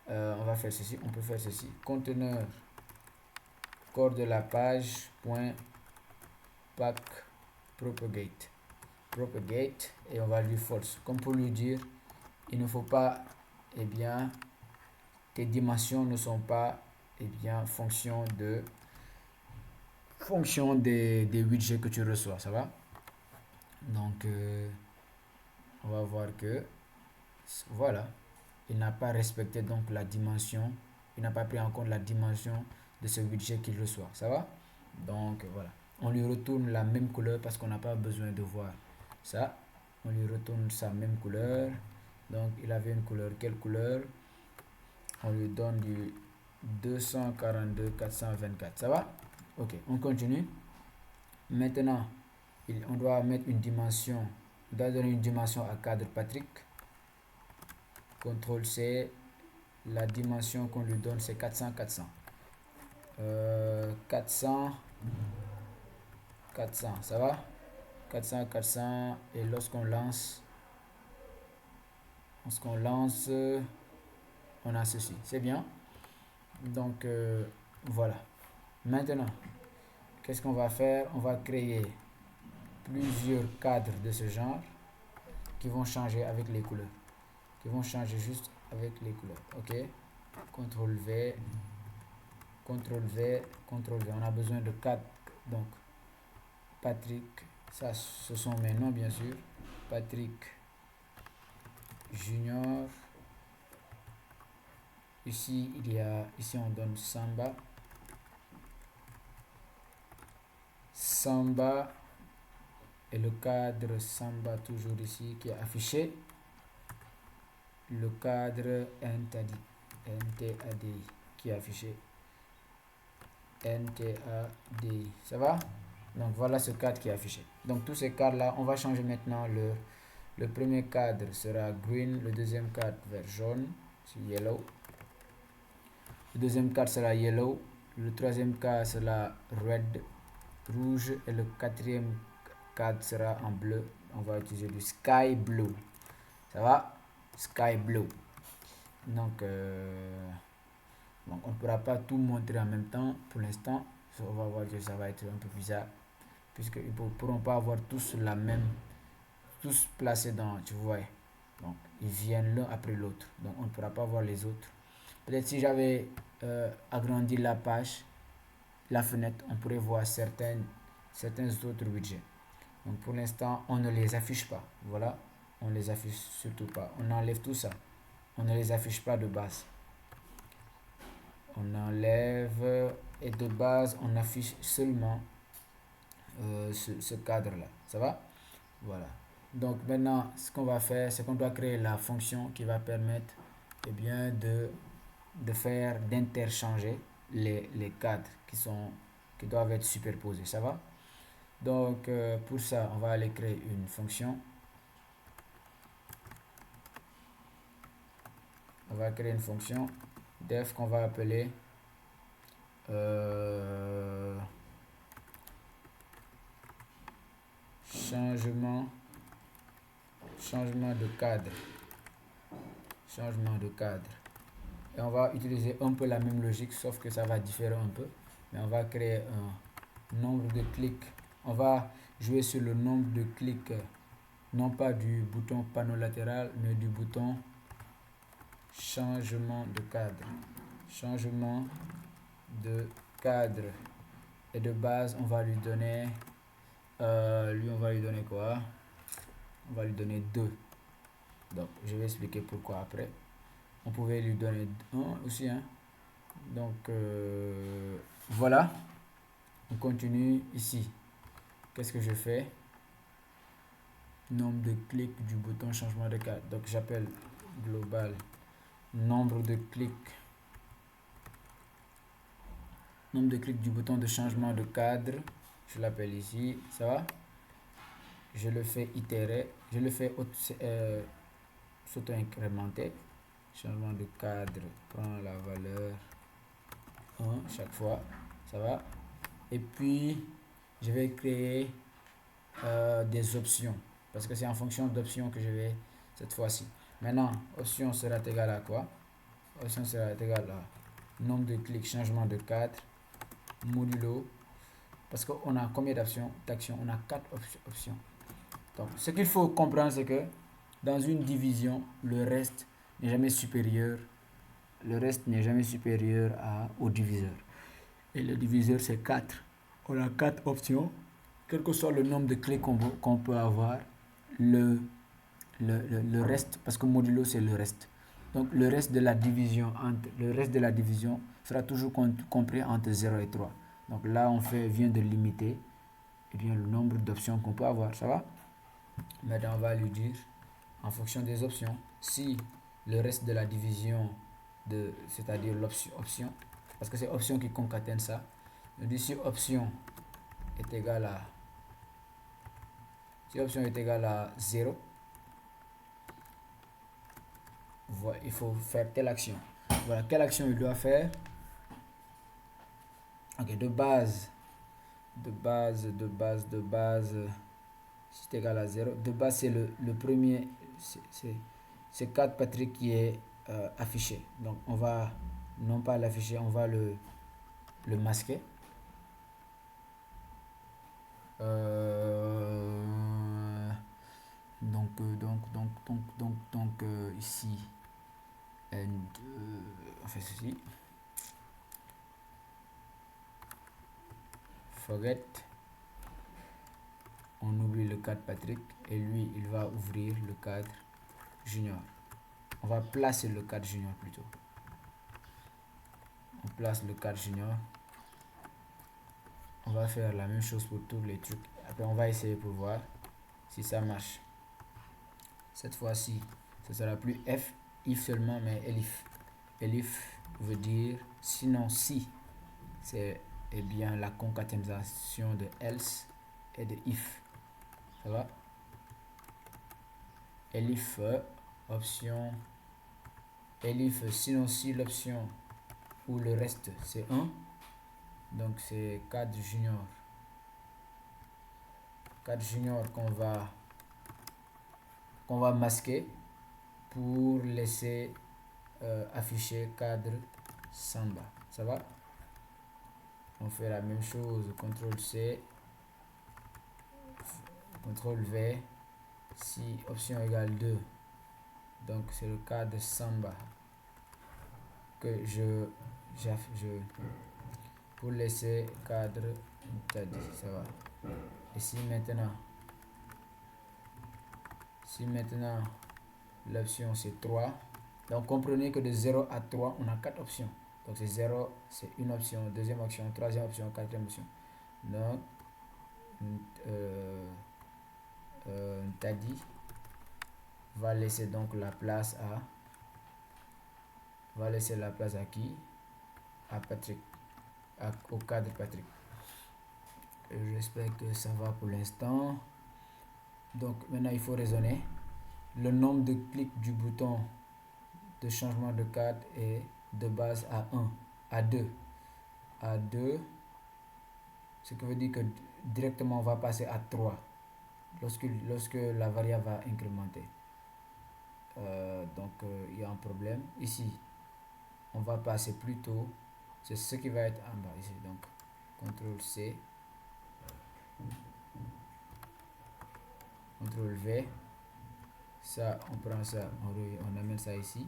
on va faire ceci, on peut faire ceci, conteneur corps de la page point pack propagate et on va lui false comme pour lui dire il ne faut pas, eh bien, tes dimensions ne sont pas, eh bien, fonction des widgets que tu reçois, ça va? Donc, on va voir que, voilà, il n'a pas respecté donc la dimension, il n'a pas pris en compte la dimension de ce widget qu'il reçoit, ça va? Donc, voilà. On lui retourne la même couleur parce qu'on n'a pas besoin de voir ça. On lui retourne sa même couleur. Donc, il avait une couleur. Quelle couleur? On lui donne du 242 424. Ça va? Ok, on continue. Maintenant, on doit mettre une dimension. On doit donner une dimension à cadre Patrick. CTRL C. La dimension qu'on lui donne, c'est 400 400. 400 400, ça va? 400 400. Et lorsqu'on lance, on a ceci. C'est bien. Donc, voilà. Maintenant, qu'est-ce qu'on va faire? On va créer plusieurs cadres de ce genre qui vont changer avec les couleurs. Qui vont changer juste avec les couleurs. Ok? CTRL V, CTRL V, CTRL V. On a besoin de 4. Donc, Patrick, ça, ce sont mes noms, bien sûr. Patrick Junior. Ici, ici on donne Samba. Samba. Et le cadre Samba toujours ici qui est affiché. Le cadre NTAD qui est affiché. NTAD. Ça va? Donc voilà ce cadre qui est affiché. Donc tous ces cadres là, on va changer maintenant le premier cadre sera green, le deuxième cadre vert jaune, c'est yellow. Le deuxième cadre sera yellow, le troisième cadre sera red, rouge, et le quatrième cadre sera en bleu. On va utiliser du sky blue. Ça va? Sky blue. Donc, on ne pourra pas tout montrer en même temps pour l'instant. On va voir que ça va être un peu bizarre. Puisqu'ils ne pourront pas avoir tous la même, tous placés dans, tu vois. Donc, ils viennent l'un après l'autre. Donc, on ne pourra pas voir les autres. Peut-être si j'avais agrandi la page, la fenêtre, on pourrait voir certains autres widgets. Donc, pour l'instant, on ne les affiche pas. Voilà, on ne les affiche surtout pas. On enlève tout ça. On ne les affiche pas de base. On enlève et de base, on affiche seulement ce cadre-là. Ça va? Voilà. Donc maintenant, ce qu'on va faire, c'est qu'on doit créer la fonction qui va permettre eh bien, d'interchanger les cadres qui doivent être superposés. Ça va? Donc pour ça, on va aller créer une fonction. On va créer une fonction def qu'on va appeler changement de cadre. Changement de cadre. Et on va utiliser un peu la même logique, sauf que ça va différer un peu. Mais on va créer un nombre de clics. On va jouer sur le nombre de clics, non pas du bouton panneau latéral, mais du bouton changement de cadre. Changement de cadre. Et de base, on va lui donner on va lui donner quoi? On va lui donner 2. Donc, je vais expliquer pourquoi après. On pouvait lui donner 1 aussi. Hein. Donc, voilà. On continue ici. Qu'est-ce que je fais? Nombre de clics du bouton changement de cadre. Donc, j'appelle global nombre de clics. Nombre de clics du bouton de changement de cadre. Je l'appelle ici. Ça va? Je le fais itérer. Je le fais s'auto-incrémenter. Changement de cadre. Prends la valeur 1 chaque fois. Ça va? Et puis, je vais créer des options. Parce que c'est en fonction d'options que je vais cette fois-ci. Maintenant, option sera égale à quoi? Option sera égale à nombre de clics, changement de cadre, modulo. Parce qu'on a combien d'actions? On a 4 options. Donc, ce qu'il faut comprendre, c'est que dans une division, le reste n'est jamais supérieur. Le reste n'est jamais supérieur au diviseur. Et le diviseur, c'est 4. On a 4 options. Quel que soit le nombre de clés qu'on peut avoir, le reste, parce que modulo, c'est le reste. Donc, le reste de la division sera toujours compris entre 0 et 3. Donc là, vient de limiter le nombre d'options qu'on peut avoir. Ça va? Maintenant, on va lui dire, en fonction des options, si le reste de la division, c'est-à-dire l'option, parce que c'est option qui concatène ça, on dit si option est égale à 0, voilà, il faut faire telle action. Voilà, quelle action il doit faire? Ok, de base, si c'est égal à 0, de base c'est le premier, c'est 4 Patrick qui est affiché. Donc on va non pas l'afficher, on va le masquer. Donc ici, on fait ceci. Forget. On oublie le cadre Patrick et lui, il va ouvrir le cadre Junior. On va placer le cadre Junior plutôt. On place le cadre Junior. On va faire la même chose pour tous les trucs. Après, on va essayer pour voir si ça marche. Cette fois-ci, ce sera plus if seulement, mais elif. Elif veut dire sinon si. C'est bien la concaténisation de else et de if. Ça va? Elif option. Elif sinon si l'option ou le reste c'est 1. Donc c'est cadre junior. Cadre junior qu'on va masquer pour laisser afficher cadre samba. Ça va? On fait la même chose, CTRL C, CTRL V, si option égale 2. Donc c'est le cadre samba que je pour laisser cadre Tadi. Ça va? Et si maintenant l'option c'est 3, donc comprenez que de 0 à 3 on a 4 options. Donc c'est 0, c'est une option, deuxième option, troisième option, quatrième option. Donc Tadi va laisser donc la place à qui? À Patrick, au cadre Patrick. J'espère que ça va pour l'instant. Donc maintenant il faut raisonner. Le nombre de clics du bouton de changement de cadre est de base à 1, à 2. À 2, ce qui veut dire que directement on va passer à 3 lorsque la variable va incrémenter. Donc il y a un problème. Ici, on va passer plutôt, c'est ce qui va être en bas ici. Donc CTRL C, CTRL V. Ça, on prend ça, on amène ça ici.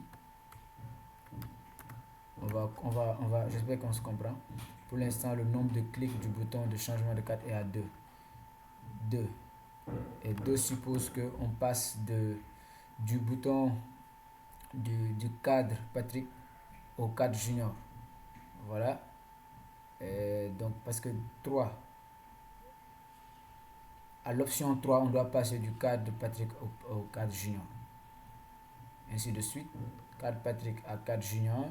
J'espère qu'on se comprend. Pour l'instant, le nombre de clics du bouton de changement de cadre est à 2. 2. Et 2 suppose qu'on passe du bouton du cadre Patrick au cadre junior. Voilà. Et donc, parce que 3, à l'option 3, on doit passer du cadre Patrick au cadre junior. Ainsi de suite. Cadre Patrick à cadre junior.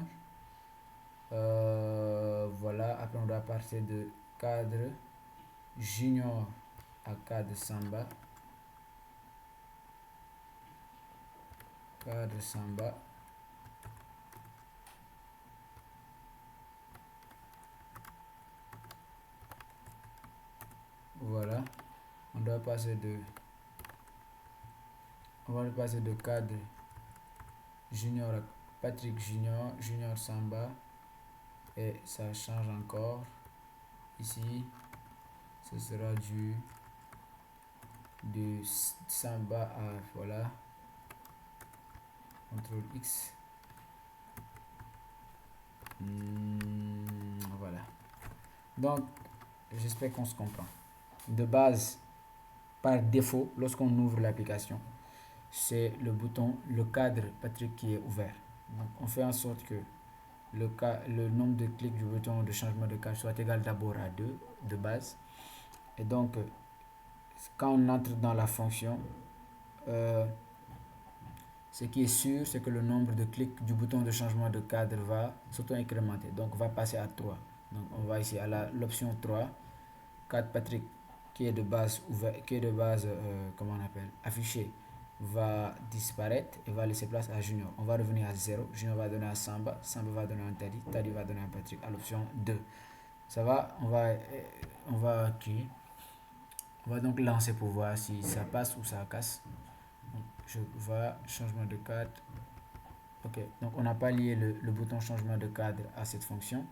Voilà. Après, on doit passer de cadre junior à cadre samba. Cadre samba. Voilà. On va passer de cadre junior à Patrick junior, junior samba, et ça change encore. Ici, ce sera du samba à, voilà, CTRL X. Voilà. Donc, j'espère qu'on se comprend. De base, par défaut, lorsqu'on ouvre l'application, c'est le bouton, le cadre Patrick qui est ouvert. Donc, on fait en sorte que le nombre de clics du bouton de changement de cadre soit égal d'abord à 2 de base. Et donc, quand on entre dans la fonction, ce qui est sûr, c'est que le nombre de clics du bouton de changement de cadre va s'auto-incrémenter. Donc, va passer à 3. Donc, on va ici à l'option 3. Cadre Patrick qui est de base, comment on appelle, affiché, va disparaître et va laisser place à Junior. On va revenir à 0. Junior va donner à Samba. Samba va donner à Tadi. Tadi va donner à Patrick à l'option 2. Ça va, on va donc lancer pour voir si ça passe ou ça casse. Donc, je vais changement de cadre. Ok, donc on n'a pas lié le bouton changement de cadre à cette fonction.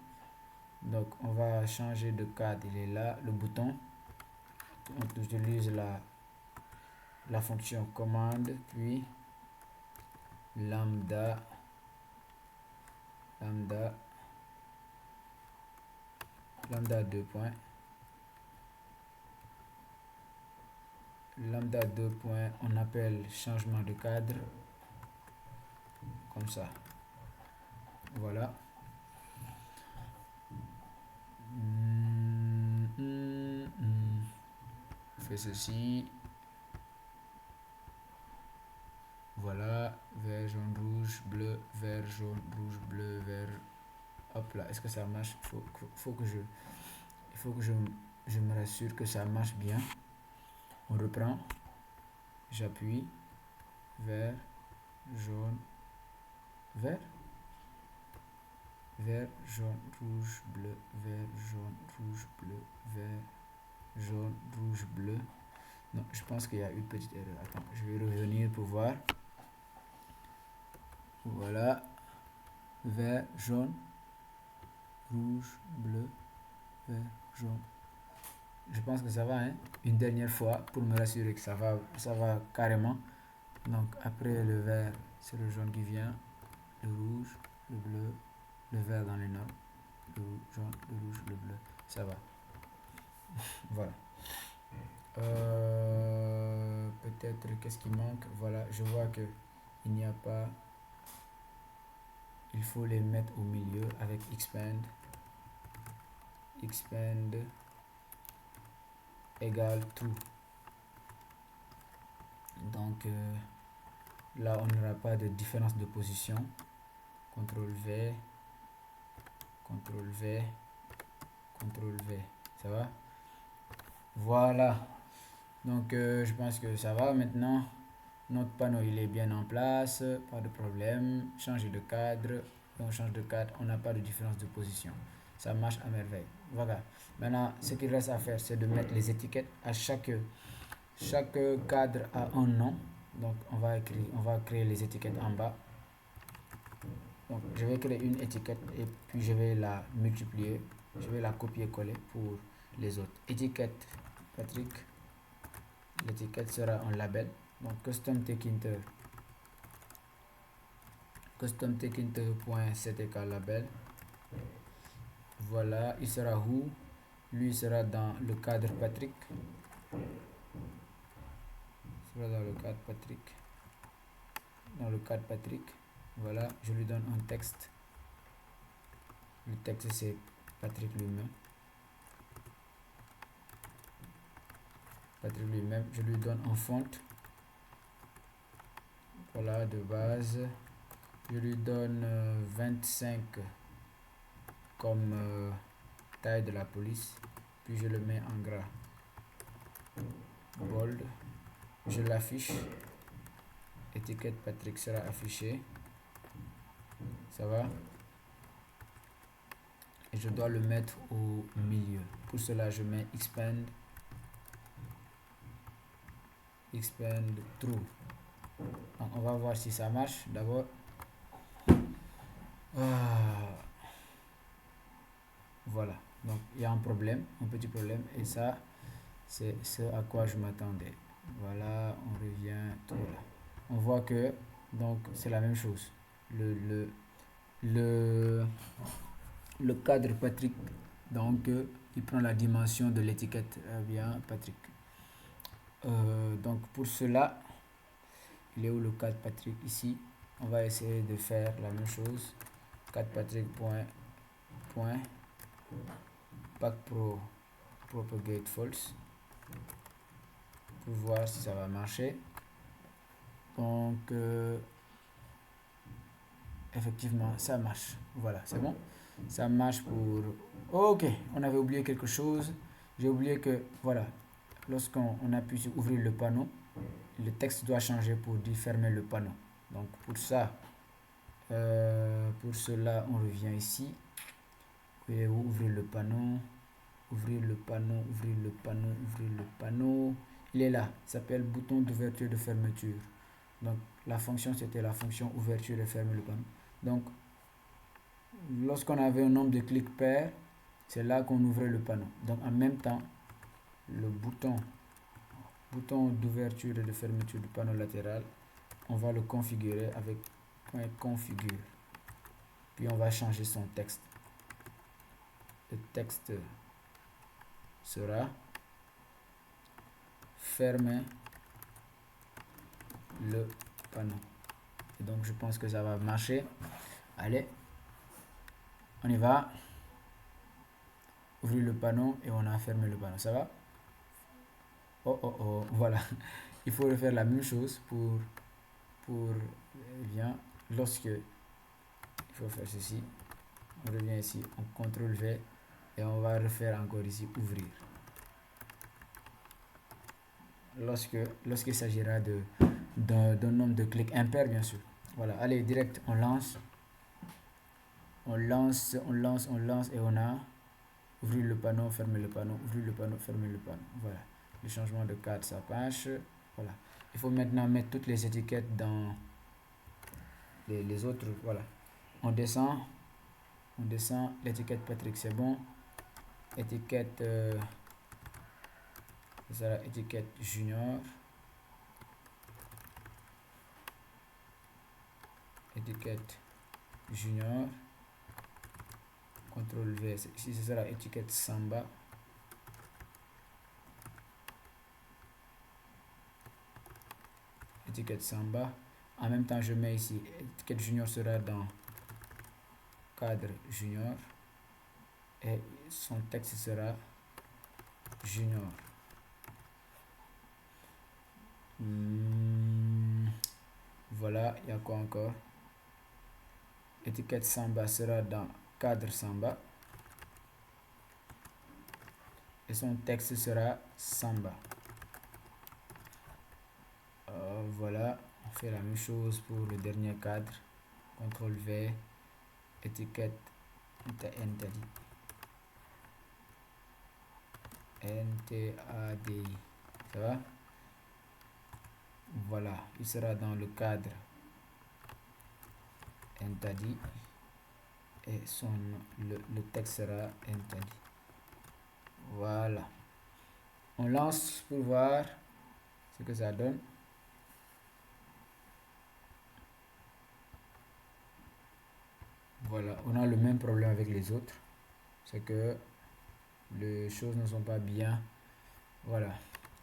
Donc on va changer de cadre, il est là, le bouton. On utilise la fonction commande, puis lambda 2 points. Lambda 2 points, on appelle changement de cadre, comme ça. Voilà. On fait ceci. Voilà, vert, jaune, rouge, bleu, vert, jaune, rouge, bleu, vert. Hop là, est-ce que ça marche? Il faut que je me rassure que ça marche bien. On reprend. J'appuie. Vert, jaune, vert. Vert, jaune, rouge, bleu, vert, jaune, rouge, bleu, vert, jaune, rouge, bleu. Non, je pense qu'il y a une petite erreur. Attends, je vais revenir pour voir. Voilà. Vert, jaune, rouge, bleu, vert, jaune. Je pense que ça va, hein. Une dernière fois pour me rassurer que ça va carrément. Donc après le vert, c'est le jaune qui vient, le rouge, le bleu, le vert dans les normes, le jaune, le rouge, le bleu. Ça va. Voilà. Peut-être qu'est-ce qui manque. Voilà, je vois que il n'y a pas. Il faut les mettre au milieu avec expand égale true. Donc là, on n'aura pas de différence de position. CTRL V, CTRL V, CTRL V. Ça va? Voilà. Donc je pense que ça va maintenant. Notre panneau il est bien en place, pas de problème. Changer de cadre, on change de cadre, on n'a pas de différence de position. Ça marche à merveille. Voilà. Maintenant, ce qu'il reste à faire, c'est de mettre les étiquettes. À chaque cadre a un nom. Donc on va créer les étiquettes en bas. Donc je vais créer une étiquette et puis je vais la multiplier. Je vais la copier-coller pour les autres. Étiquette Patrick. L'étiquette sera un label. Donc custom tekinter .ctk label. Voilà, il sera où? Lui sera dans le cadre Patrick. Dans le cadre Patrick. Voilà, je lui donne un texte. Le texte c'est Patrick lui-même. Je lui donne un font. Voilà, de base. Je lui donne 25 comme taille de la police. Puis je le mets en gras. Bold. Je l'affiche. Étiquette Patrick sera affichée. Ça va? Et je dois le mettre au milieu. Pour cela, je mets expand true. Donc, on va voir si ça marche d'abord. Voilà. Donc, il y a un petit problème. Et ça, c'est ce à quoi je m'attendais. Voilà, on revient. Voilà. On voit que Donc c'est la même chose. Le, le cadre Patrick, donc il prend la dimension de l'étiquette bien Patrick. Donc pour cela, il est où le cadre Patrick? Ici, on va essayer de faire la même chose. Cadre Patrick point pack pro propagate false pour voir si ça va marcher. Donc effectivement ça marche, voilà, c'est bon, ça marche pour... Ok, on avait oublié quelque chose, j'ai oublié que voilà, lorsqu'on appuie sur ouvrir le panneau, le texte doit changer pour dire fermer le panneau. Donc pour ça, pour cela on revient ici et ouvrir le panneau, ouvrir le panneau, ouvrir le panneau, ouvrir le panneau, il est là, il s'appelle bouton d'ouverture de fermeture. Donc la fonction c'était la fonction ouverture et fermer le panneau. Donc lorsqu'on avait un nombre de clics pair, c'est là qu'on ouvrait le panneau. Donc en même temps, le bouton d'ouverture et de fermeture du panneau latéral, on va le configurer avec .configure. Puis on va changer son texte. Le texte sera fermer le panneau. Et donc je pense que ça va marcher. Allez, on y va. Ouvrir le panneau et on a fermé le panneau. Ça va? Oh oh oh, voilà. Il faut refaire la même chose pour bien, lorsque il faut faire ceci, on revient ici, on CTRL V et on va refaire encore ici ouvrir. Lorsqu'il s'agira d'un nombre de clics impair, bien sûr. Voilà, allez, direct, on lance et on a ouvrir le panneau, fermer le panneau, ouvrir le panneau, fermer le panneau. Voilà, le changement de cadre, ça marche. Voilà, il faut maintenant mettre toutes les étiquettes dans les autres. Voilà, on descend, l'étiquette Patrick, c'est bon. Étiquette, c'est la étiquette junior. Étiquette junior. CTRL V, ici ce sera étiquette Samba. Étiquette Samba. En même temps, je mets ici, étiquette junior sera dans cadre junior. Et son texte sera junior. Voilà, il y a quoi encore? Étiquette Samba sera dans cadre Samba. Et son texte sera Samba. Voilà, on fait la même chose pour le dernier cadre. CTRL V, étiquette NTADI. NTADI. Ça va? Voilà, il sera dans le cadre NTADI et le texte sera NTADI. Voilà. On lance pour voir ce que ça donne. Voilà, on a le même problème avec les autres. C'est que les choses ne sont pas bien. Voilà.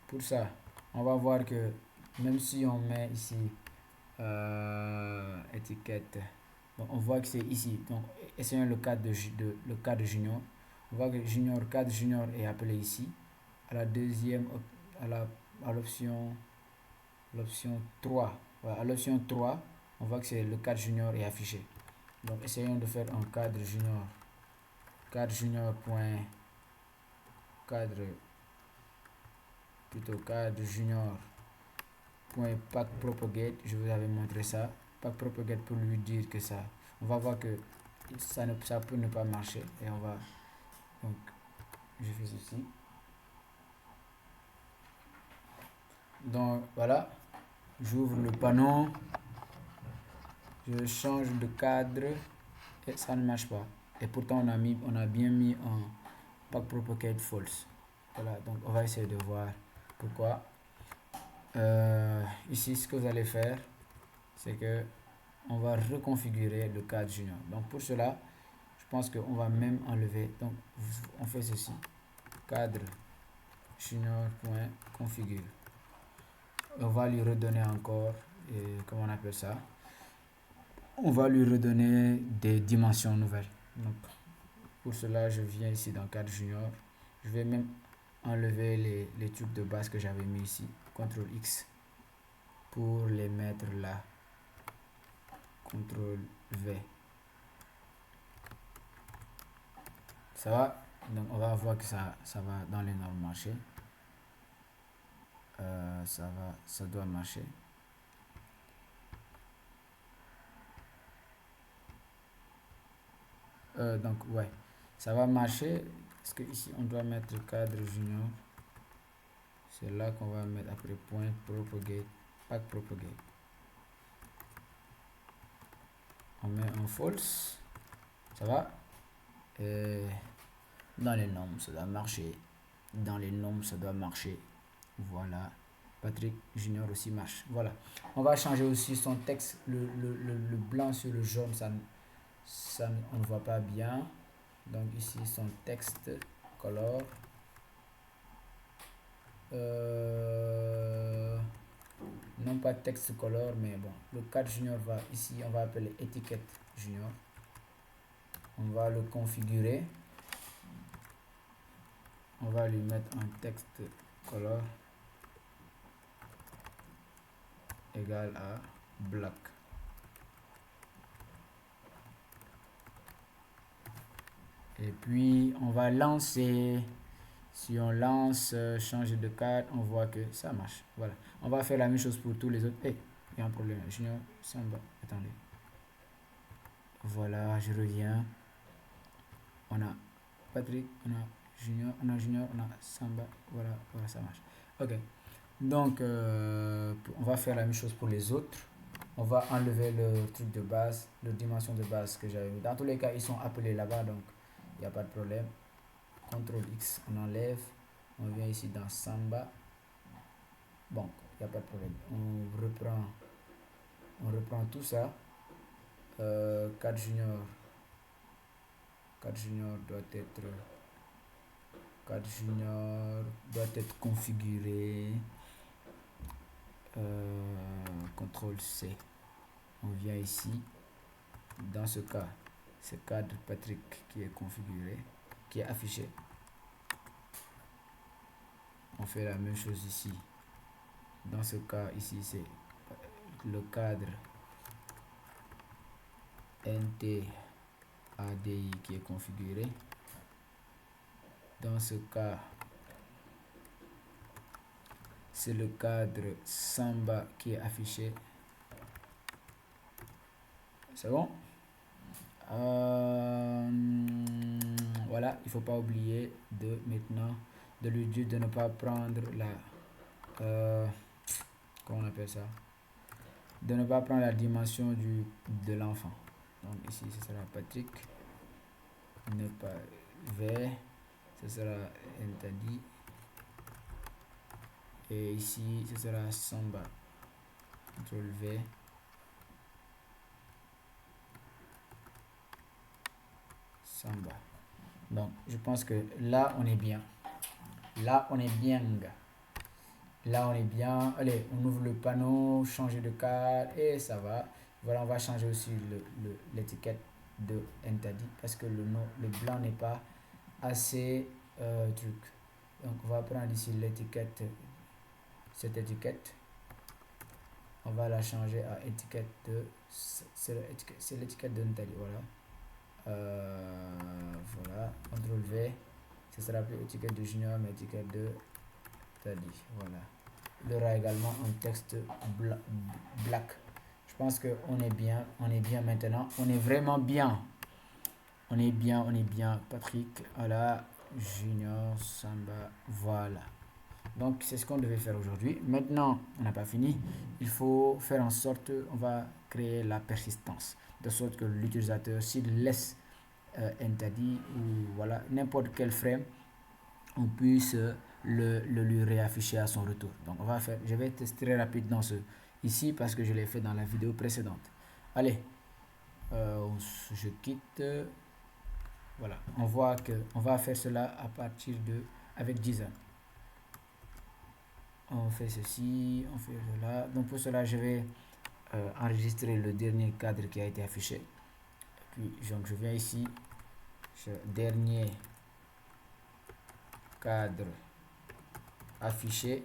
Pour ça, on va voir que même si on met ici étiquette, donc on voit que c'est ici. Donc essayons le cadre le cadre junior. On voit que cadre junior est appelé ici. À la deuxième, à l'option 3. Voilà, à l'option 3, on voit que c'est le cadre junior est affiché. Donc essayons de faire un cadre junior point cadre junior point pack propagate. Je vous avais montré ça, pack propagate, pour lui dire que ça, on va voir que ça peut ne pas marcher et on va, donc je fais ceci. Donc voilà, j'ouvre le panneau, je change de cadre et ça ne marche pas. Et pourtant on a bien mis un pack propagate false. Voilà, donc on va essayer de voir pourquoi. Ici, ce que vous allez faire, c'est que on va reconfigurer le cadre junior. Donc pour cela, je pense qu'on va même enlever. Donc on fait ceci, cadre junior.configure. On va lui redonner encore, comment on appelle ça, on va lui redonner des dimensions nouvelles. Donc pour cela, je viens ici dans cadre junior. Je vais même enlever les trucs de base que j'avais mis ici. CTRL X pour les mettre là. CTRL V. Ça va. Donc on va voir que ça va dans les normes marcher. Ça doit marcher. Donc ouais, ça va marcher. Parce que ici on doit mettre cadre junior. C'est là qu'on va mettre après point propagate, pack propagate. On met un false. Ça va. Et dans les normes, ça doit marcher. Dans les normes, ça doit marcher. Voilà. Patrick Junior aussi marche. Voilà. On va changer aussi son texte. Le blanc sur le jaune, ça on ne voit pas bien. Donc ici, son texte color. Non pas texte color, mais bon. Le cadre junior va ici, on va appeler étiquette junior. On va le configurer. On va lui mettre un texte color égal à black. Et puis on va lancer. Si on lance changer de cadre, on voit que ça marche. Voilà. On va faire la même chose pour tous les autres. Hey, il y a un problème. Junior Samba. Attendez. Voilà, je reviens. On a Patrick, on a Junior, on a Samba. Voilà, voilà, ça marche. Ok. Donc, on va faire la même chose pour les autres. On va enlever le truc de base, la dimension de base que j'avais mis. Dans tous les cas, ils sont appelés là-bas, donc il n'y a pas de problème. CTRL X, on enlève. On vient ici dans Samba. Bon, il n'y a pas de problème. On reprend tout ça. Cadre junior. Cadre junior doit être configuré. CTRL C. On vient ici. Dans ce cas, c'est cadre Patrick qui est configuré, qui est affiché. On fait la même chose ici. Dans ce cas ici, c'est le cadre NTADI qui est configuré. Dans ce cas, c'est le cadre Samba qui est affiché. C'est bon? Voilà, il faut pas oublier de maintenant de lui dire de ne pas prendre la comment on appelle ça, de ne pas prendre la dimension de l'enfant. Donc ici ce sera Patrick, ne pas V, ce sera Entadi, et ici ce sera Samba. CTRL V, Samba. Donc je pense que là on est bien. Là on est bien. Là on est bien. Allez, on ouvre le panneau, changer de cadre et ça va. Voilà, on va changer aussi l'étiquette de Entadi parce que le blanc n'est pas assez truc. Donc on va prendre ici l'étiquette, cette étiquette. On va la changer à étiquette de, c'est l'étiquette de Entadi. Voilà. Voilà, CTRL V, ce sera plus étiquette de junior mais étiquette de Tadi. Voilà, il y aura également un texte black. Je pense que on est bien maintenant, on est vraiment bien, on est bien Patrick, voilà, junior Samba, voilà. Donc c'est ce qu'on devait faire aujourd'hui. Maintenant on n'a pas fini, il faut faire en sorte, on va créer la persistance de sorte que l'utilisateur, s'il laisse Entadi ou voilà n'importe quel frame, on puisse le lui réafficher à son retour. Donc on va faire, je vais tester très rapide dans ce ici parce que je l'ai fait dans la vidéo précédente. Allez, je quitte. Voilà, on voit que on va faire cela à partir de avec Deezer. On fait ceci, on fait cela. Donc pour cela, je vais enregistrer le dernier cadre qui a été affiché. Puis donc je viens ici, dernier cadre affiché,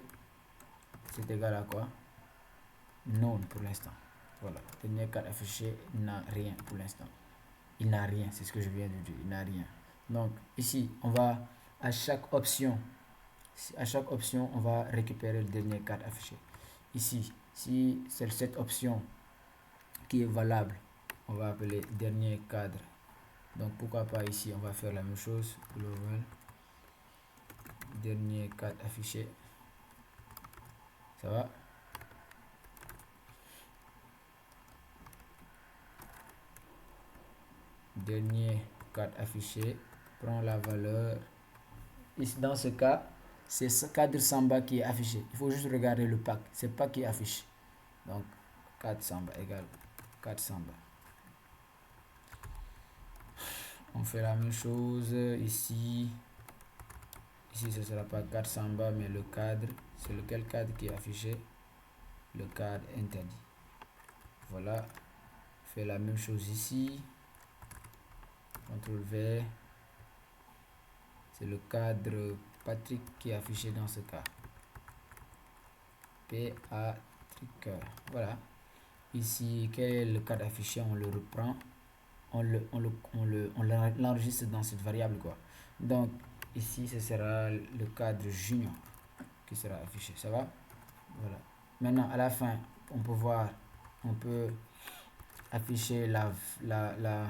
c'est égal à quoi? Non pour l'instant. Voilà, dernier cadre affiché n'a rien pour l'instant. Il n'a rien, c'est ce que je viens de dire, il n'a rien. Donc ici, on va à chaque option, on va récupérer le dernier cadre affiché. Ici, si c'est cette option qui est valable, on va appeler dernier cadre. Donc pourquoi pas ici, on va faire la même chose, global, dernier cadre affiché. Ça va? Dernier cadre affiché, prend la valeur. Ici, dans ce cas, c'est ce cadre Samba qui est affiché. Il faut juste regarder le pack. C'est pas qui affiche. Donc, cadre Samba égale cadre Samba. On fait la même chose ici. Ici, ce ne sera pas cadre Samba, mais le cadre. C'est lequel cadre qui est affiché? Le cadre interdit. Voilà. On fait la même chose ici. CTRL V. C'est le cadre Patrick qui est affiché dans ce cas. Patrick. Voilà. Ici, quel est le cadre affiché? On le reprend. On l'enregistre dans cette variable, quoi. Donc, ici, ce sera le cadre junior qui sera affiché. Ça va? Voilà. Maintenant, à la fin, on peut voir, on peut afficher le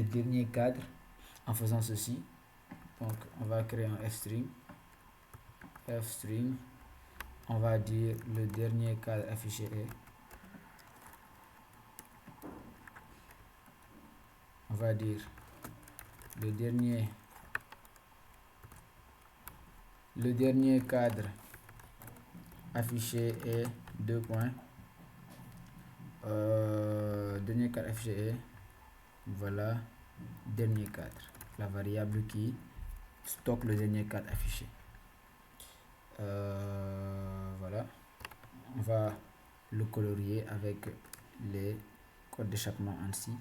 dernier cadre en faisant ceci. Donc, on va créer un f-string. F-string. On va dire le dernier cadre affiché est. On va dire le dernier cadre affiché est 2 points. Dernier cadre affiché est, voilà, dernier cadre, la variable qui stocke le dernier cadre affiché. Voilà, on va le colorier avec les codes d'échappement ainsi.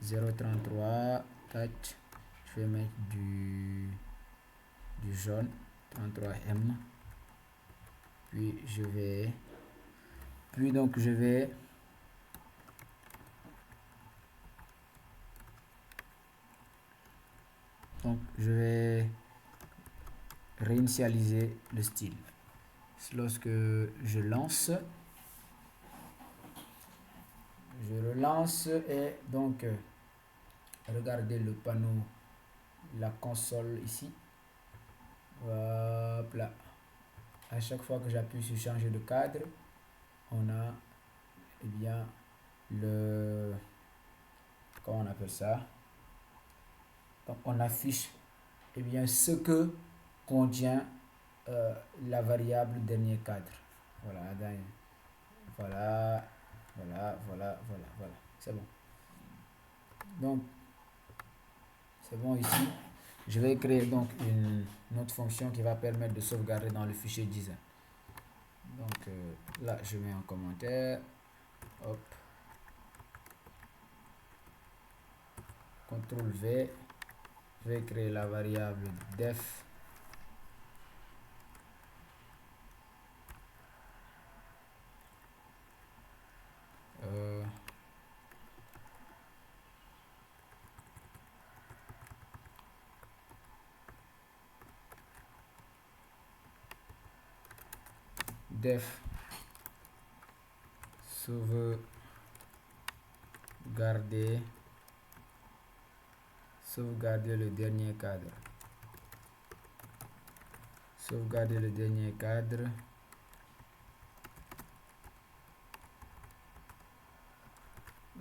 033 touch, je vais mettre du jaune, 33M, puis je vais réinitialiser le style. Lorsque je lance, je relance et donc regardez le panneau, la console ici. Hop là. À chaque fois que j'appuie sur changer de cadre, on a bien le, comment on appelle ça, donc on affiche bien ce que contient la variable dernier cadre. Voilà, voilà, c'est bon. Donc c'est bon ici. Je vais créer donc une autre fonction qui va permettre de sauvegarder dans le fichier design. Donc là je mets un commentaire, hop, CTRL V, je vais créer la variable def sauvegarder le dernier cadre. Sauvegarder le dernier cadre.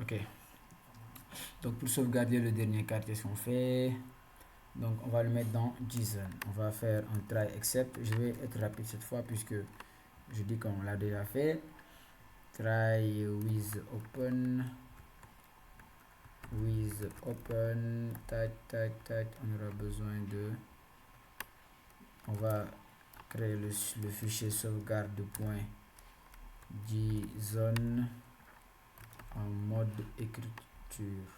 Ok. Donc pour sauvegarder le dernier cadre, qu'est-ce qu'on fait? Donc on va le mettre dans JSON. On va faire un try except. Je vais être rapide cette fois puisque je dis qu'on l'a déjà fait. try with open, tac, on aura besoin de, on va créer le fichier sauvegarde de point JSON en mode écriture.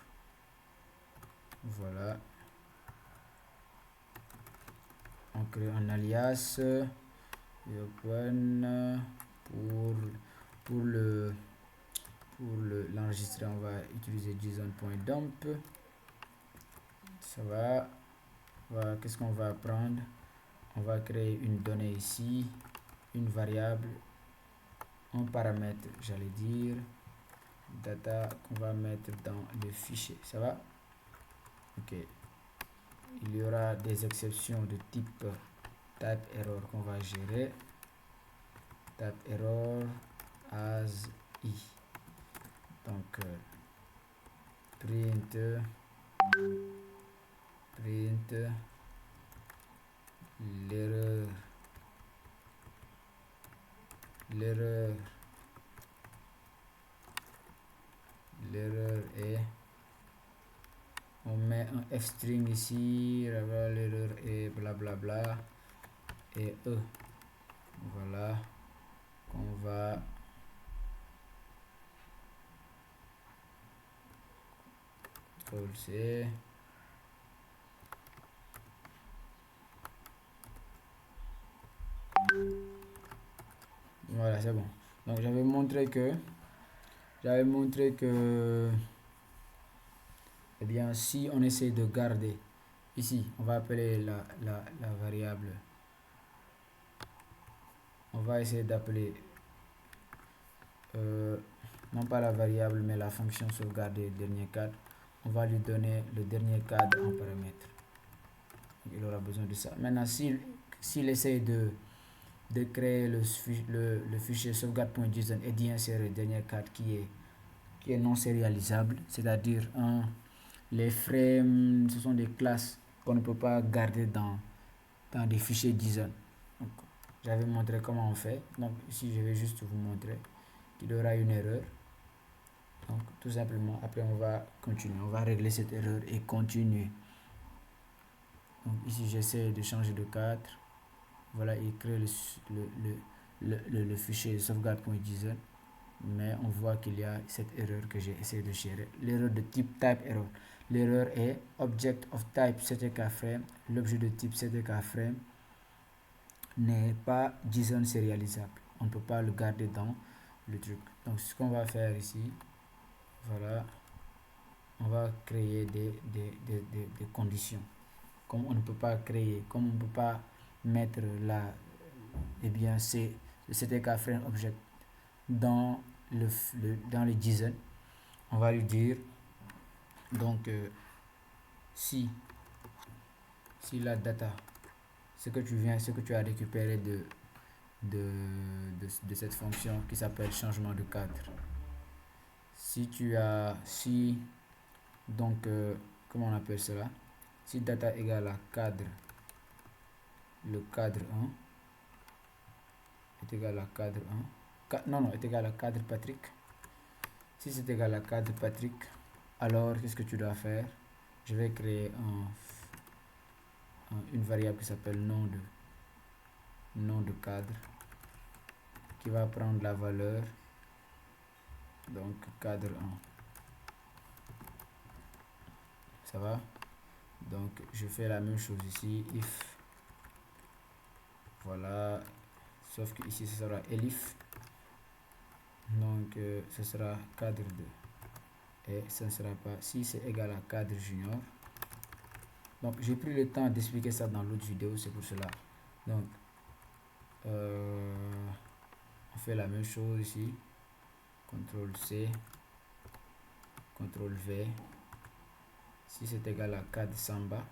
Voilà, on crée un alias et open pour l'enregistrer. On va utiliser JSON.dump. Ça va. Voilà, qu'est-ce qu'on va prendre? On va créer une donnée ici, une variable, un paramètre, j'allais dire data, qu'on va mettre dans le fichier. Ça va? Ok. Il y aura des exceptions de type type error qu'on va gérer. Type error as i. Donc print l'erreur est, on met un f-string ici, l'erreur est blablabla et e. Voilà, qu'on va CTRL-C. Voilà, c'est bon. Donc j'avais montré que eh bien, si on essaie de garder ici, on va appeler la variable, on va essayer d'appeler non pas la variable mais la fonction sauvegarder dernier cadre. On va lui donner le dernier cadre en paramètre. Donc, il aura besoin de ça. Maintenant, s'il essaie de créer le fichier sauvegarde.json et d'y insérer le dernier cadre qui est non sérialisable, c'est-à-dire les frames, ce sont des classes qu'on ne peut pas garder dans des fichiers JSON. Donc, j'avais montré comment on fait. Donc ici, je vais juste vous montrer qu'il y aura une erreur. Donc tout simplement, après on va continuer. On va régler cette erreur et continuer. Donc ici, j'essaie de changer de cadre. Voilà, il crée le fichier sauvegarde.json. Mais on voit qu'il y a cette erreur que j'ai essayé de gérer. L'erreur de type type error. L'erreur est object of type ctk frame. L'objet de type ctk frame n'est pas JSON sérialisable. On ne peut pas le garder dans le truc. Donc ce qu'on va faire ici, voilà, on va créer des conditions. Comme on ne peut pas créer, comme on ne peut pas mettre là, eh bien c'est le ctk frame object dans le JSON, on va lui dire donc si la data, ce que tu as récupéré de cette fonction qui s'appelle changement de cadre, donc comment on appelle cela, si data égale à cadre, le cadre 1 est égal à cadre 1, non, est égal à cadre Patrick. Si c'est égal à cadre Patrick, alors qu'est-ce que tu dois faire? Je vais créer une variable qui s'appelle nom de cadre, qui va prendre la valeur, donc cadre 1. Ça va? Donc je fais la même chose ici, if, voilà, sauf que ici ce sera elif, donc ce sera cadre 2 et ce ne sera pas, si c'est égal à cadre junior. Donc j'ai pris le temps d'expliquer ça dans l'autre vidéo, c'est pour cela. Donc on fait la même chose ici, CTRL C, CTRL V. Si c'est égal à cadre Samba,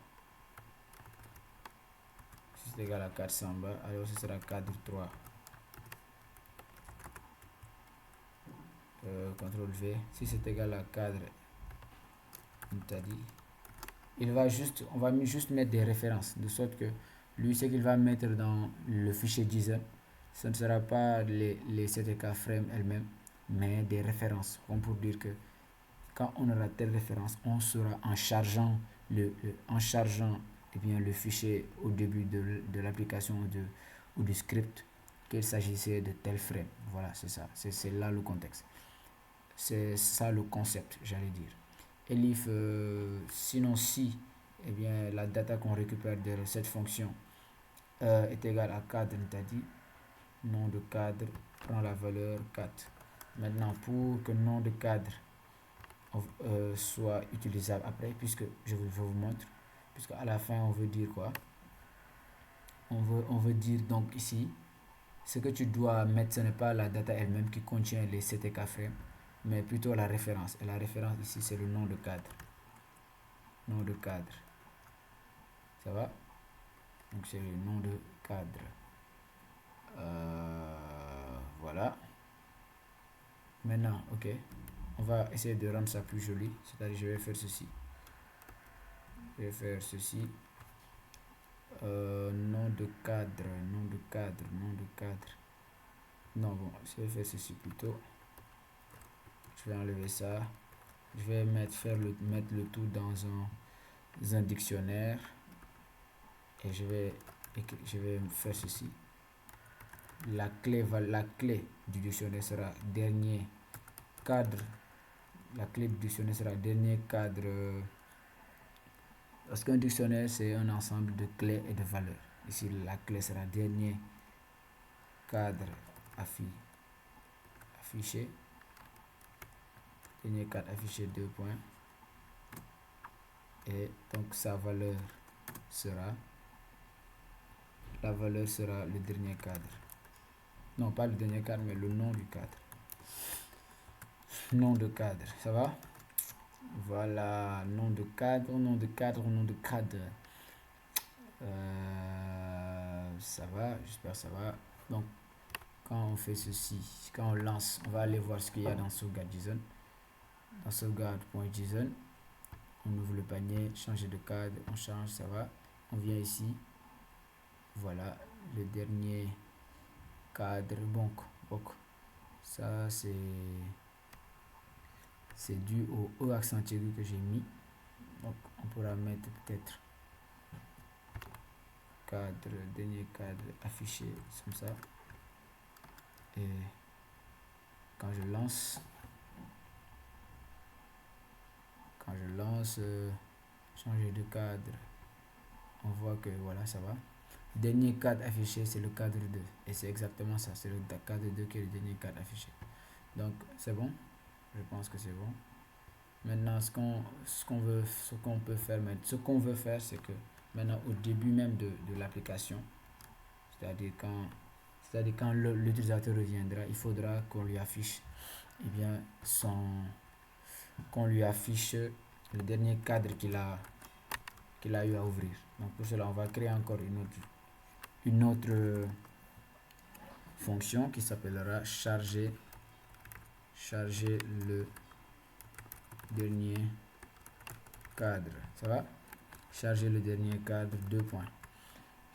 si c'est égal à cadre Samba, alors ce sera cadre 3. CTRL V. Si c'est égal à cadre Intadi, on va juste mettre des références, de sorte que lui, ce qu'il va mettre dans le fichier JSON, ce ne sera pas les ctk frame elles-mêmes, mais des références, comme pour dire que quand on aura telle référence, on sera en chargeant le fichier au début de l'application ou du script qu'il s'agissait de tel frame. Voilà, c'est ça. C'est là le contexte. C'est ça le concept, j'allais dire. Elif, sinon si, eh bien, la data qu'on récupère de cette fonction est égale à cadre, t'as dit, nom de cadre prend la valeur 4. Maintenant, pour que nom de cadre soit utilisable après, puisque je vous montre, puisque à la fin on veut dire quoi, on veut dire donc ici, ce que tu dois mettre, ce n'est pas la data elle-même qui contient les CTK frames, mais plutôt la référence. Et la référence ici, c'est le nom de cadre. Nom de cadre. Ça va? Donc c'est le nom de cadre. Voilà. Maintenant, ok. On va essayer de rendre ça plus joli. C'est-à-dire, je vais faire ceci. Je vais faire ceci. Nom de cadre. Nom de cadre. Nom de cadre. Non, bon, je vais faire ceci plutôt. Je vais enlever ça. Je vais mettre le tout dans un dictionnaire. Et je vais faire ceci. La clé du dictionnaire sera dernier cadre. La clé du dictionnaire sera dernier cadre. Parce qu'un dictionnaire, c'est un ensemble de clés et de valeurs. Ici, la clé sera dernier cadre affiché. Dernier cadre affiché 2 points. Et donc, la valeur sera le dernier cadre. Non, pas le dernier cadre, mais le nom du cadre. Nom de cadre, ça va? Voilà, nom de cadre, nom de cadre, nom de cadre. Ça va, j'espère que ça va. Donc, quand on fait ceci, quand on lance, on va aller voir ce qu'il y a dans sauvegarde.json. Dans sauvegarde.json, on ouvre le panier, changer de cadre, on change, ça va. On vient ici, voilà, le dernier cadre, bon, ça c'est dû au E accent aigu que j'ai mis. Donc on pourra mettre peut-être cadre, dernier cadre affiché comme ça. Et quand je lance, changer de cadre, on voit que voilà, ça va. Dernier cadre affiché, c'est le cadre 2. Et c'est exactement ça, c'est le cadre 2 qui est le dernier cadre affiché. Donc c'est bon, je pense que c'est bon. Maintenant, ce qu'on veut faire, c'est que maintenant au début même de l'application, c'est-à-dire quand l'utilisateur reviendra, il faudra qu'on lui affiche qu'on lui affiche le dernier cadre qu'il a eu à ouvrir. Donc pour cela, on va créer encore une autre fonction qui s'appellera charger le dernier cadre. Ça va? Charger le dernier cadre, 2 points.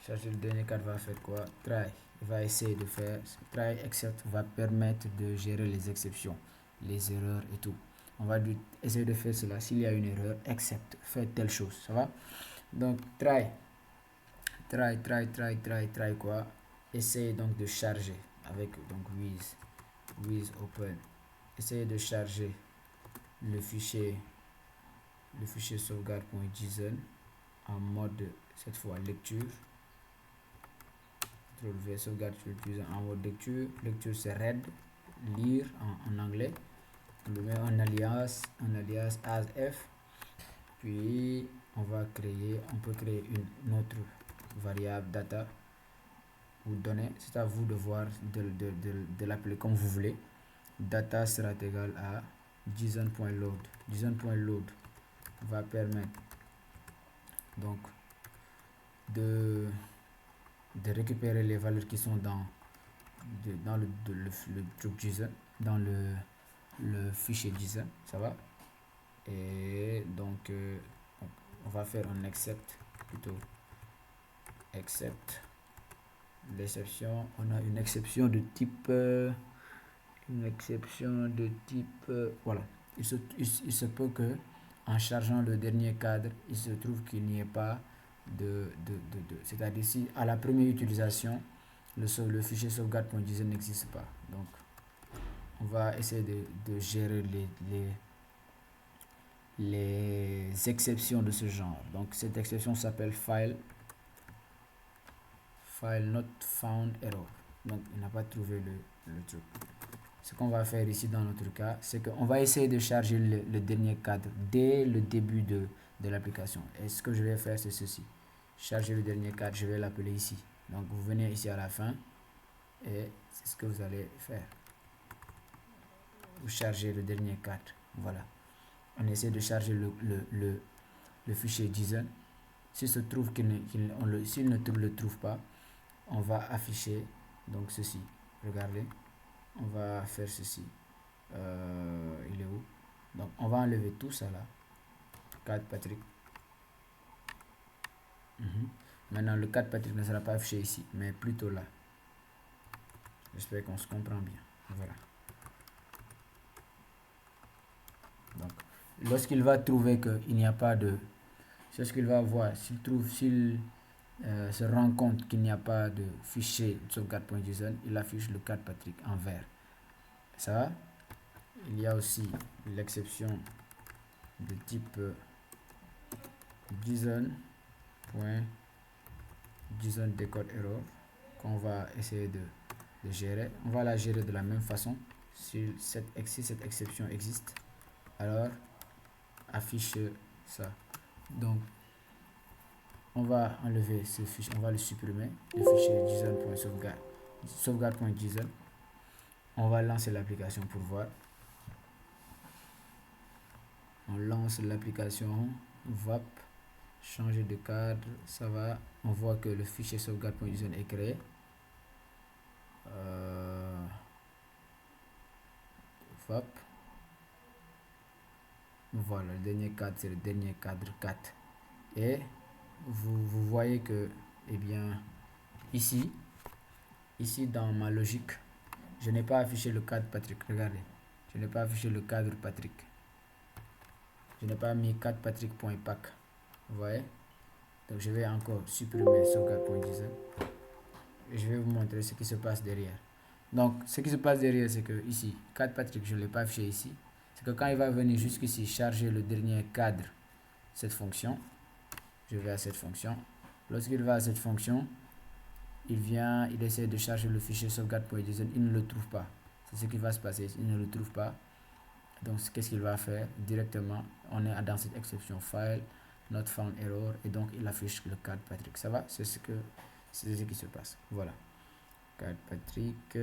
Charger le dernier cadre va faire quoi? Try. Il va essayer de faire try except va permettre de gérer les exceptions, les erreurs et tout. On va essayer de faire cela. S'il y a une erreur, except, faire telle chose. Ça va? Donc try quoi? Essayez donc de charger avec donc with open. Essayez de charger le fichier sauvegarde.json en mode cette fois lecture. Relever sauvegarde en mode lecture. Lecture c'est read, lire en anglais. On le met en alias as f. Puis on peut créer une autre variable data ou données. C'est à vous de voir de l'appeler comme vous voulez. Data sera égal à json.load. json.load va permettre donc de récupérer les valeurs qui sont dans le truc JSON, dans le fichier JSON, ça va. Et donc on va faire un except plutôt. Except l'exception, on a une exception de type une exception de type voilà, il se peut que en chargeant le dernier cadre, il se trouve qu'il n'y ait pas c'est-à-dire si à la première utilisation le fichier sauvegarde.json n'existe pas. Donc on va essayer de gérer les exceptions de ce genre. Donc cette exception s'appelle file not found error. Donc il n'a pas trouvé le truc. Ce qu'on va faire ici dans notre cas, c'est qu'on va essayer de charger le dernier cadre dès le début de l'application. Et ce que je vais faire, c'est ceci. Charger le dernier cadre, je vais l'appeler ici. Donc vous venez ici à la fin et c'est ce que vous allez faire. Vous chargez le dernier cadre. Voilà. On essaie de charger le fichier JSON. S'il se trouve s'il ne le trouve pas, on va afficher donc ceci. Regardez. On va faire ceci. Il est où? Donc on va enlever tout ça là. Cadre Patrick. Maintenant le cadre Patrick ne sera pas affiché ici, mais plutôt là. J'espère qu'on se comprend bien. Voilà. Donc lorsqu'il va trouver qu'il n'y a pas de... C'est ce qu'il va voir. S'il se rend compte qu'il n'y a pas de fichier sauvegarde.json, il affiche le cadre Patrick en vert. Ça va? Il y a aussi l'exception de type JSON decode error qu'on va essayer de gérer. On va la gérer de la même façon. Si cette exception existe, alors affiche ça. Donc on va enlever ce fichier, on va le supprimer, le fichier sauvegarde.json. On va lancer l'application pour voir. On lance l'application, VAP, changer de cadre, ça va. On voit que le fichier sauvegarde.json est créé. VAP. Voilà, le dernier cadre, c'est le dernier cadre 4. Et vous voyez que, eh bien, ici dans ma logique, je n'ai pas affiché le cadre Patrick. Regardez, je n'ai pas affiché le cadre Patrick. Je n'ai pas mis cadre Patrick.pack. Vous voyez? Donc je vais encore supprimer sauvegarde.json. Et je vais vous montrer ce qui se passe derrière. Donc ce qui se passe derrière, c'est que ici, cadre Patrick, je ne l'ai pas affiché ici. C'est que quand il va venir jusqu'ici charger le dernier cadre, cette fonction, je vais à cette fonction. Lorsqu'il va à cette fonction, il essaie de charger le fichier sauvegarde.json, il ne le trouve pas. C'est ce qui va se passer, il ne le trouve pas. Donc qu'est-ce qu'il va faire? Directement, on est dans cette exception file not found error et donc il affiche le cadre Patrick. Ça va? C'est ce qui se passe. Voilà. Cadre Patrick.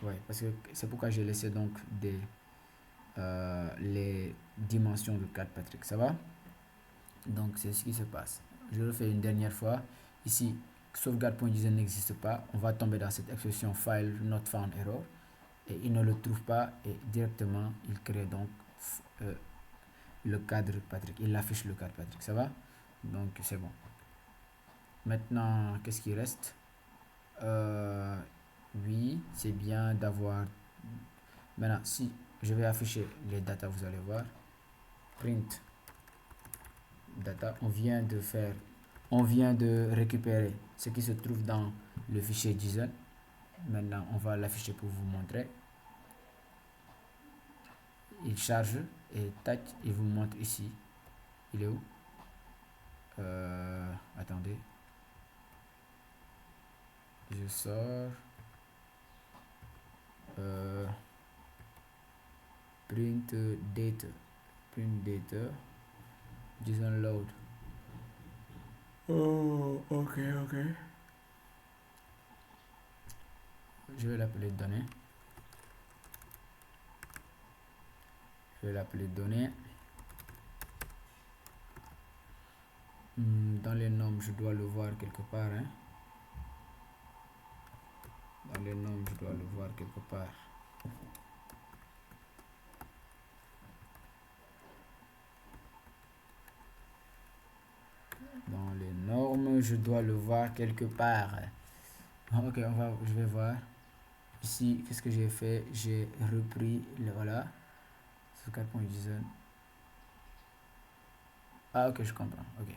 Ouais, parce que c'est pourquoi j'ai laissé donc les dimensions de cadre Patrick. Ça va? Donc c'est ce qui se passe. Je le fais une dernière fois. Ici, sauvegarde.json n'existe pas. On va tomber dans cette exception file not found error. Et il ne le trouve pas. Et directement, il crée donc le cadre Patrick. Il affiche le cadre Patrick. Ça va? Donc c'est bon. Maintenant, qu'est-ce qui reste? Oui, c'est bien d'avoir... Maintenant, si je vais afficher les data, vous allez voir. Print data, on vient de récupérer ce qui se trouve dans le fichier JSON. Maintenant on va l'afficher pour vous montrer. Il charge et tac, il vous montre ici. Il est où? Attendez, je sors. Print data JSON load. Oh, ok. Je vais l'appeler données. Dans les noms, je dois le voir quelque part. Dans les noms, je dois le voir quelque part. Dans les normes, je dois le voir quelque part. Ok, je vais voir. ici, qu'est-ce que j'ai fait? J'ai repris le voilà. Sauvegarde.json. Ah, ok, je comprends. Ok.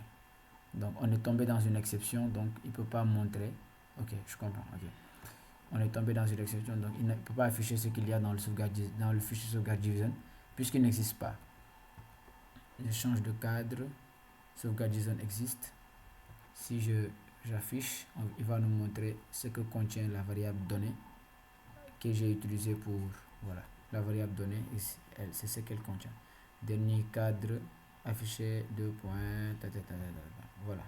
Donc, on est tombé dans une exception, donc il ne peut pas montrer. Ok, je comprends. Ok. On est tombé dans une exception, donc il ne peut pas afficher ce qu'il y a dans le fichier sauvegarde JSON, puisqu'il n'existe pas. Je change de cadre. Sauvegarde JSON existe. Si j'affiche, il va nous montrer ce que contient la variable donnée que j'ai utilisée pour, voilà, la variable donnée, c'est ce qu'elle contient. Dernier cadre, affiché 2 points, voilà.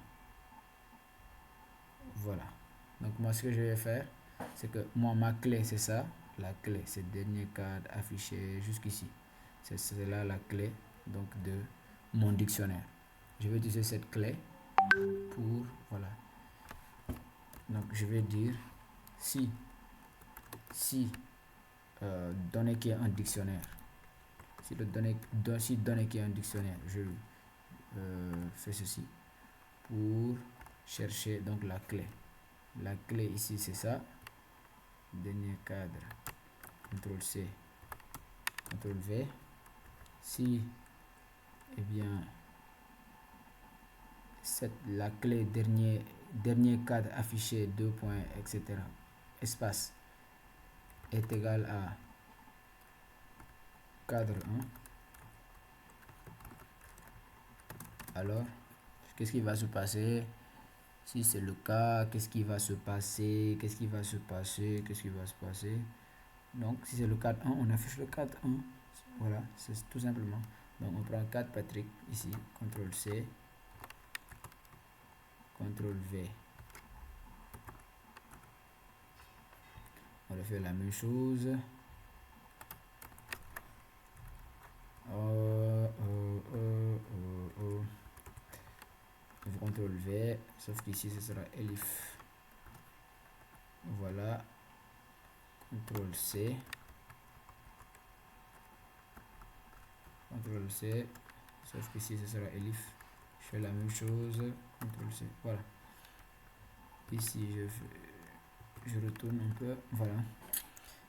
Voilà. Donc moi, ce que je vais faire, c'est que moi, ma clé, c'est ça. La clé, c'est dernier cadre affiché jusqu'ici. C'est là la clé donc de mon dictionnaire. Je vais utiliser cette clé pour, voilà. Donc je vais dire si données qui est un dictionnaire, si données qui est un dictionnaire, je fais ceci pour chercher donc la clé. La clé ici c'est ça, dernier cadre, CTRL C, CTRL V. Si eh bien la clé dernier cadre affiché 2 points etc espace est égal à cadre 1, alors qu'est-ce qui va se passer? Si c'est le cas, qu'est-ce qui va se passer? Qu'est-ce qui va se passer? Qu'est-ce qui va se passer? Donc si c'est le cadre 1, on affiche le cadre 1. Voilà, c'est tout simplement. Donc on prend cadre Patrick ici, CTRL C, CTRL V. On refait la même chose. CTRL V, sauf qu'ici ce sera elif. Voilà. CTRL C. CTRL C, sauf qu'ici ce sera elif. Je fais la même chose. CTRL C. Voilà. Ici je retourne un peu. Voilà.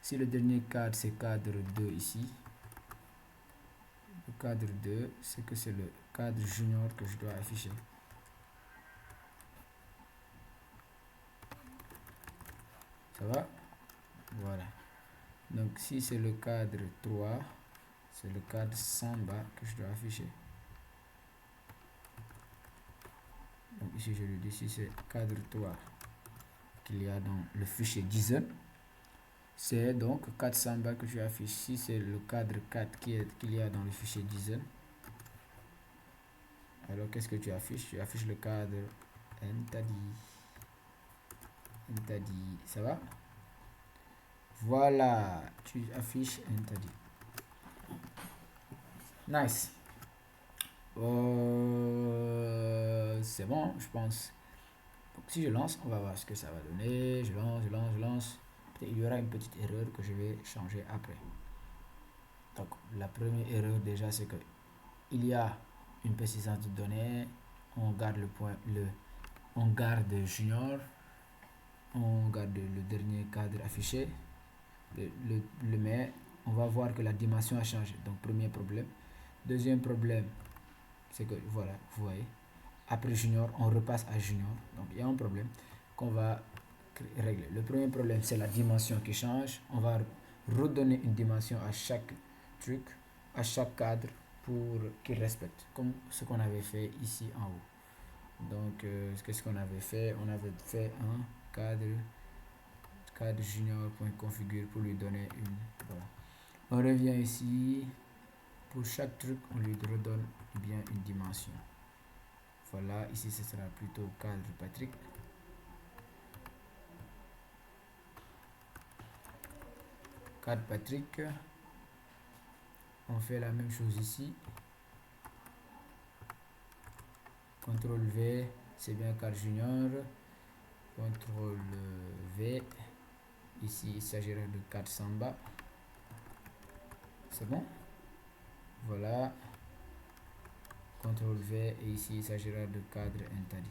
Si le dernier cadre c'est cadre 2 ici, le cadre 2, c'est que c'est le cadre junior que je dois afficher. Ça va? Voilà. Donc si c'est le cadre 3, c'est le cadre Samba que je dois afficher. Donc ici je lui dis si c'est cadre 3 qu'il y a dans le fichier JSON, c'est donc cadre Samba que je affiche. Si c'est le cadre 4 qu'il y a dans le fichier JSON, alors qu'est-ce que tu affiches? Tu affiches le cadre Entadi. Ça va? Voilà, tu affiches Entadi. Nice. C'est bon, je pense. Donc, si je lance, on va voir ce que ça va donner. Je lance. Il y aura une petite erreur que je vais changer après. Donc, la première erreur déjà, c'est que il y a une persistance de données. On garde on garde junior. On garde le dernier cadre affiché. Mais on va voir que la dimension a changé. Donc, premier problème. Deuxième problème, c'est que voilà, vous voyez, après junior, on repasse à junior. Donc il y a un problème qu'on va régler. Le premier problème, c'est la dimension qui change. On va redonner une dimension à chaque truc, à chaque cadre pour qu'il respecte, comme ce qu'on avait fait ici en haut. Donc qu'est-ce qu'on avait fait? On avait fait un cadre junior.configure pour lui donner une. Voilà. On revient ici. Pour chaque truc, on lui redonne bien une dimension. Voilà, ici ce sera plutôt cadre Patrick. Cadre Patrick. On fait la même chose ici. CTRL V, c'est bien cadre junior. CTRL V. Ici, il s'agira de cadre Samba. C'est bon? Voilà. CTRL V et ici, il s'agira de cadre Entadi.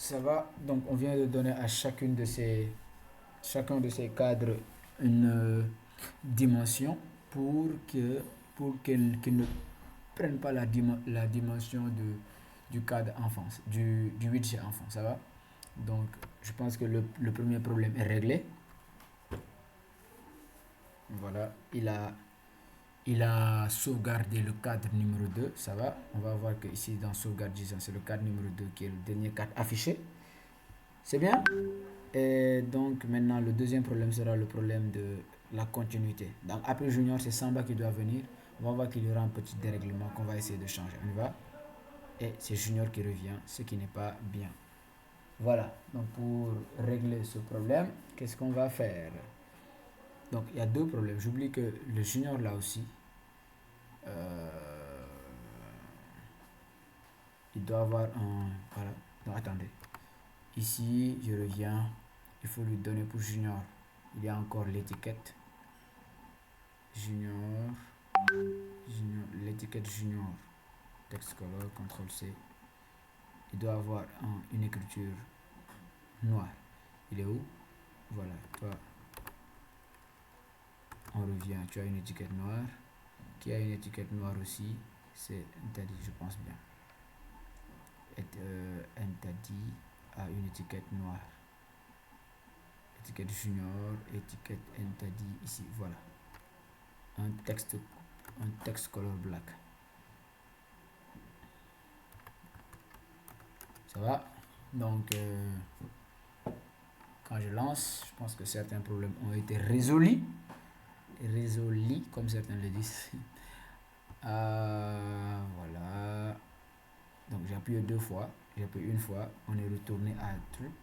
Ça va. Donc, on vient de donner à chacun de ces cadres une dimension pour qu'ils ne prennent pas la dimension du cadre enfant, du widget enfant. Ça va. Donc, je pense que le premier problème est réglé. Voilà, il a sauvegardé le cadre numéro 2, ça va. On va voir que ici dans sauvegarde JSON, c'est le cadre numéro 2 qui est le dernier cadre affiché. C'est bien. Et donc maintenant le deuxième problème sera le problème de la continuité. Donc après Junior, c'est Samba qui doit venir. On va voir qu'il y aura un petit dérèglement qu'on va essayer de changer. On y va. Et c'est Junior qui revient, ce qui n'est pas bien. Voilà, donc pour régler ce problème, qu'est-ce qu'on va faire? Donc il y a deux problèmes. J'oublie que le Junior là aussi, il doit avoir un... Voilà, non attendez. Ici, je reviens, il faut lui donner pour Junior. Il y a encore l'étiquette. Junior, l'étiquette Junior. Text color, CTRL C. Il doit avoir une écriture noire. Il est où? Voilà, toi, on revient, tu as une étiquette noire. Qui a une étiquette noire aussi? C'est Ntadi, je pense bien. Ntadi a une étiquette noire. Étiquette Junior, étiquette Ntadi ici, voilà. Un texte color black. Ça va. Donc quand je lance, je pense que certains problèmes ont été résolus comme certains le disent. Voilà, donc j'ai appuyé deux fois, j'ai appuyé une fois, on est retourné à un truc.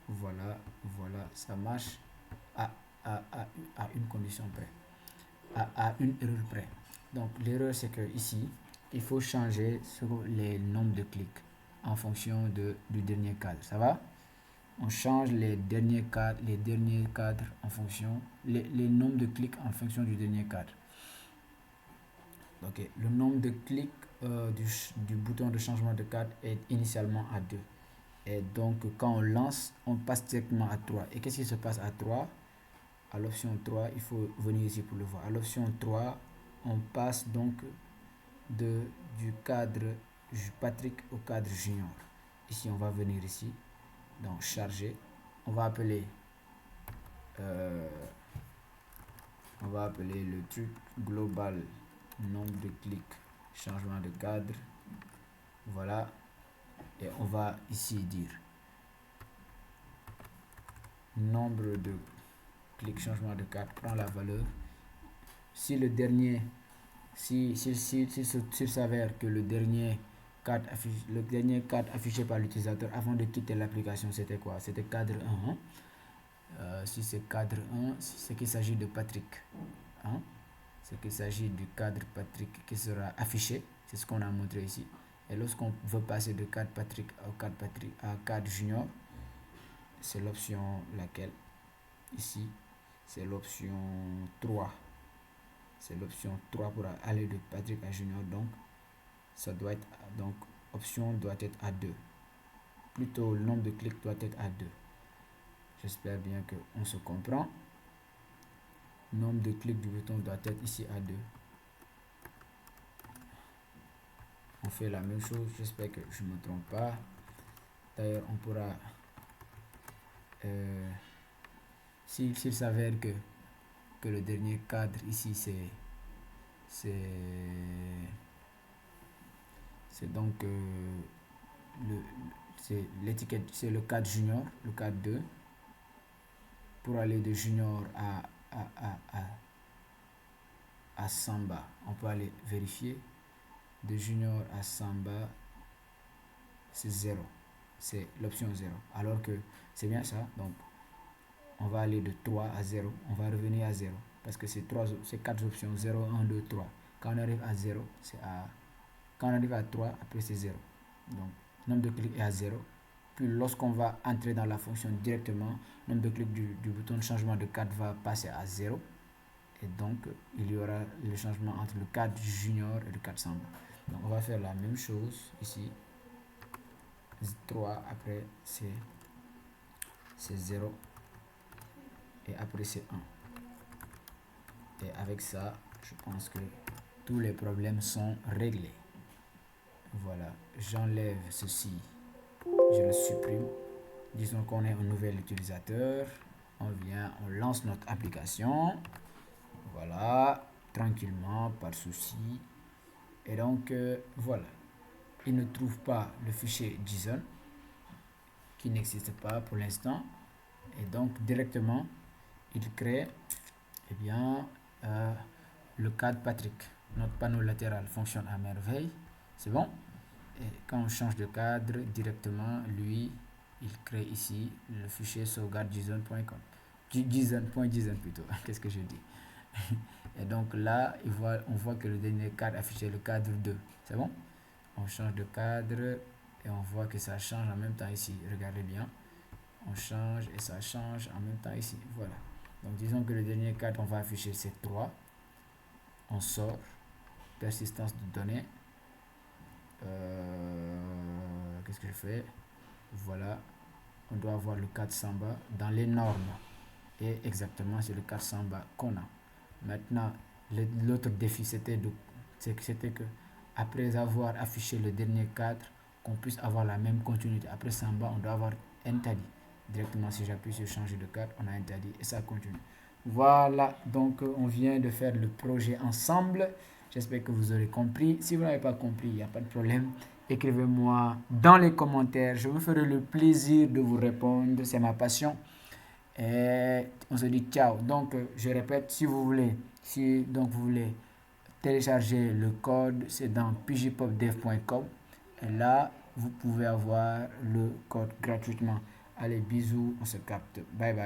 Voilà, ça marche à une condition près, à une erreur près. Donc l'erreur c'est que ici il faut changer les nombres de clics en fonction du dernier cadre. Ça va. On change les derniers cadres en fonction, les nombres de clics en fonction du dernier cadre. Ok, le nombre de clics du bouton de changement de cadre est initialement à 2. Et donc, quand on lance, on passe directement à 3. Et qu'est-ce qui se passe à 3? À l'option 3, il faut venir ici pour le voir. À l'option 3, on passe donc du cadre Patrick au cadre Junior. Ici, on va venir ici. Donc, charger. On va appeler le truc global nombre de clics, changement de cadre. Voilà. Et on va ici dire nombre de clics, changement de cadre, prend la valeur. Si le dernier, s'il s'avère que le dernier cadre affiché par l'utilisateur avant de quitter l'application, c'était quoi? C'était cadre 1. Si c'est cadre 1, c'est qu'il s'agit de Patrick. C'est qu'il s'agit du cadre Patrick qui sera affiché. C'est ce qu'on a montré ici. Et lorsqu'on veut passer de cadre Patrick à cadre Junior, c'est l'option laquelle? Ici, c'est l'option 3. C'est l'option 3 pour aller de Patrick à Junior. Donc, ça doit être, donc, option doit être à 2. Plutôt, le nombre de clics doit être à 2. J'espère bien qu'on se comprend. Nombre de clics du bouton doit être ici à 2. On fait la même chose, j'espère que je ne me trompe pas. D'ailleurs, on pourra, s'il s'avère que le dernier cadre ici c'est donc l'étiquette, c'est le cadre junior, le cadre 2. Pour aller de junior à Samba, on peut aller vérifier. De junior à Samba, c'est 0. C'est l'option 0. Alors que c'est bien ça. Donc, on va aller de 3 à 0. On va revenir à 0. Parce que c'est 4 options. 0, 1, 2, 3. Quand on arrive à 0, c'est à... Quand on arrive à 3, après c'est 0. Donc, nombre de clics est à 0. Puis lorsqu'on va entrer dans la fonction directement, nombre de clics du bouton de changement de cadre va passer à 0. Et donc, il y aura le changement entre le cadre junior et le cadre Samba. Donc, on va faire la même chose ici. 3, après c'est 0 et après c'est 1. Et avec ça, je pense que tous les problèmes sont réglés. Voilà, j'enlève ceci, je le supprime. Disons qu'on est un nouvel utilisateur. On vient, on lance notre application. Voilà, tranquillement, pas de souci. Et donc, voilà. Il ne trouve pas le fichier JSON qui n'existe pas pour l'instant. Et donc, directement, il crée le cadre Patrick. Notre panneau latéral fonctionne à merveille. C'est bon. Et quand on change de cadre, directement, lui, il crée ici le fichier sauvegarde JSON.com. JSON.json plutôt. Qu'est-ce que je dis? Et donc là, on voit que le dernier cadre affiché le cadre 2. C'est bon? On change de cadre et on voit que ça change en même temps ici. Regardez bien. On change et ça change en même temps ici. Voilà. Donc disons que le dernier cadre, on va afficher c'est 3. On sort. Persistance de données. Qu'est-ce que je fais? Voilà. On doit avoir le cadre Samba dans les normes. Et exactement, c'est le cadre Samba qu'on a. Maintenant, l'autre défi, c'était que après avoir affiché le dernier cadre, qu'on puisse avoir la même continuité. Après Samba, on doit avoir Entity. Directement, si j'appuie sur changer de cadre, on a Entity et ça continue. Voilà, donc on vient de faire le projet ensemble. J'espère que vous aurez compris. Si vous n'avez pas compris, il n'y a pas de problème. Écrivez-moi dans les commentaires. Je me ferai le plaisir de vous répondre. C'est ma passion. Et on se dit ciao. Donc, je répète, si vous voulez télécharger le code, c'est dans pgpopdev.com. Et là, vous pouvez avoir le code gratuitement. Allez, bisous, on se capte. Bye bye.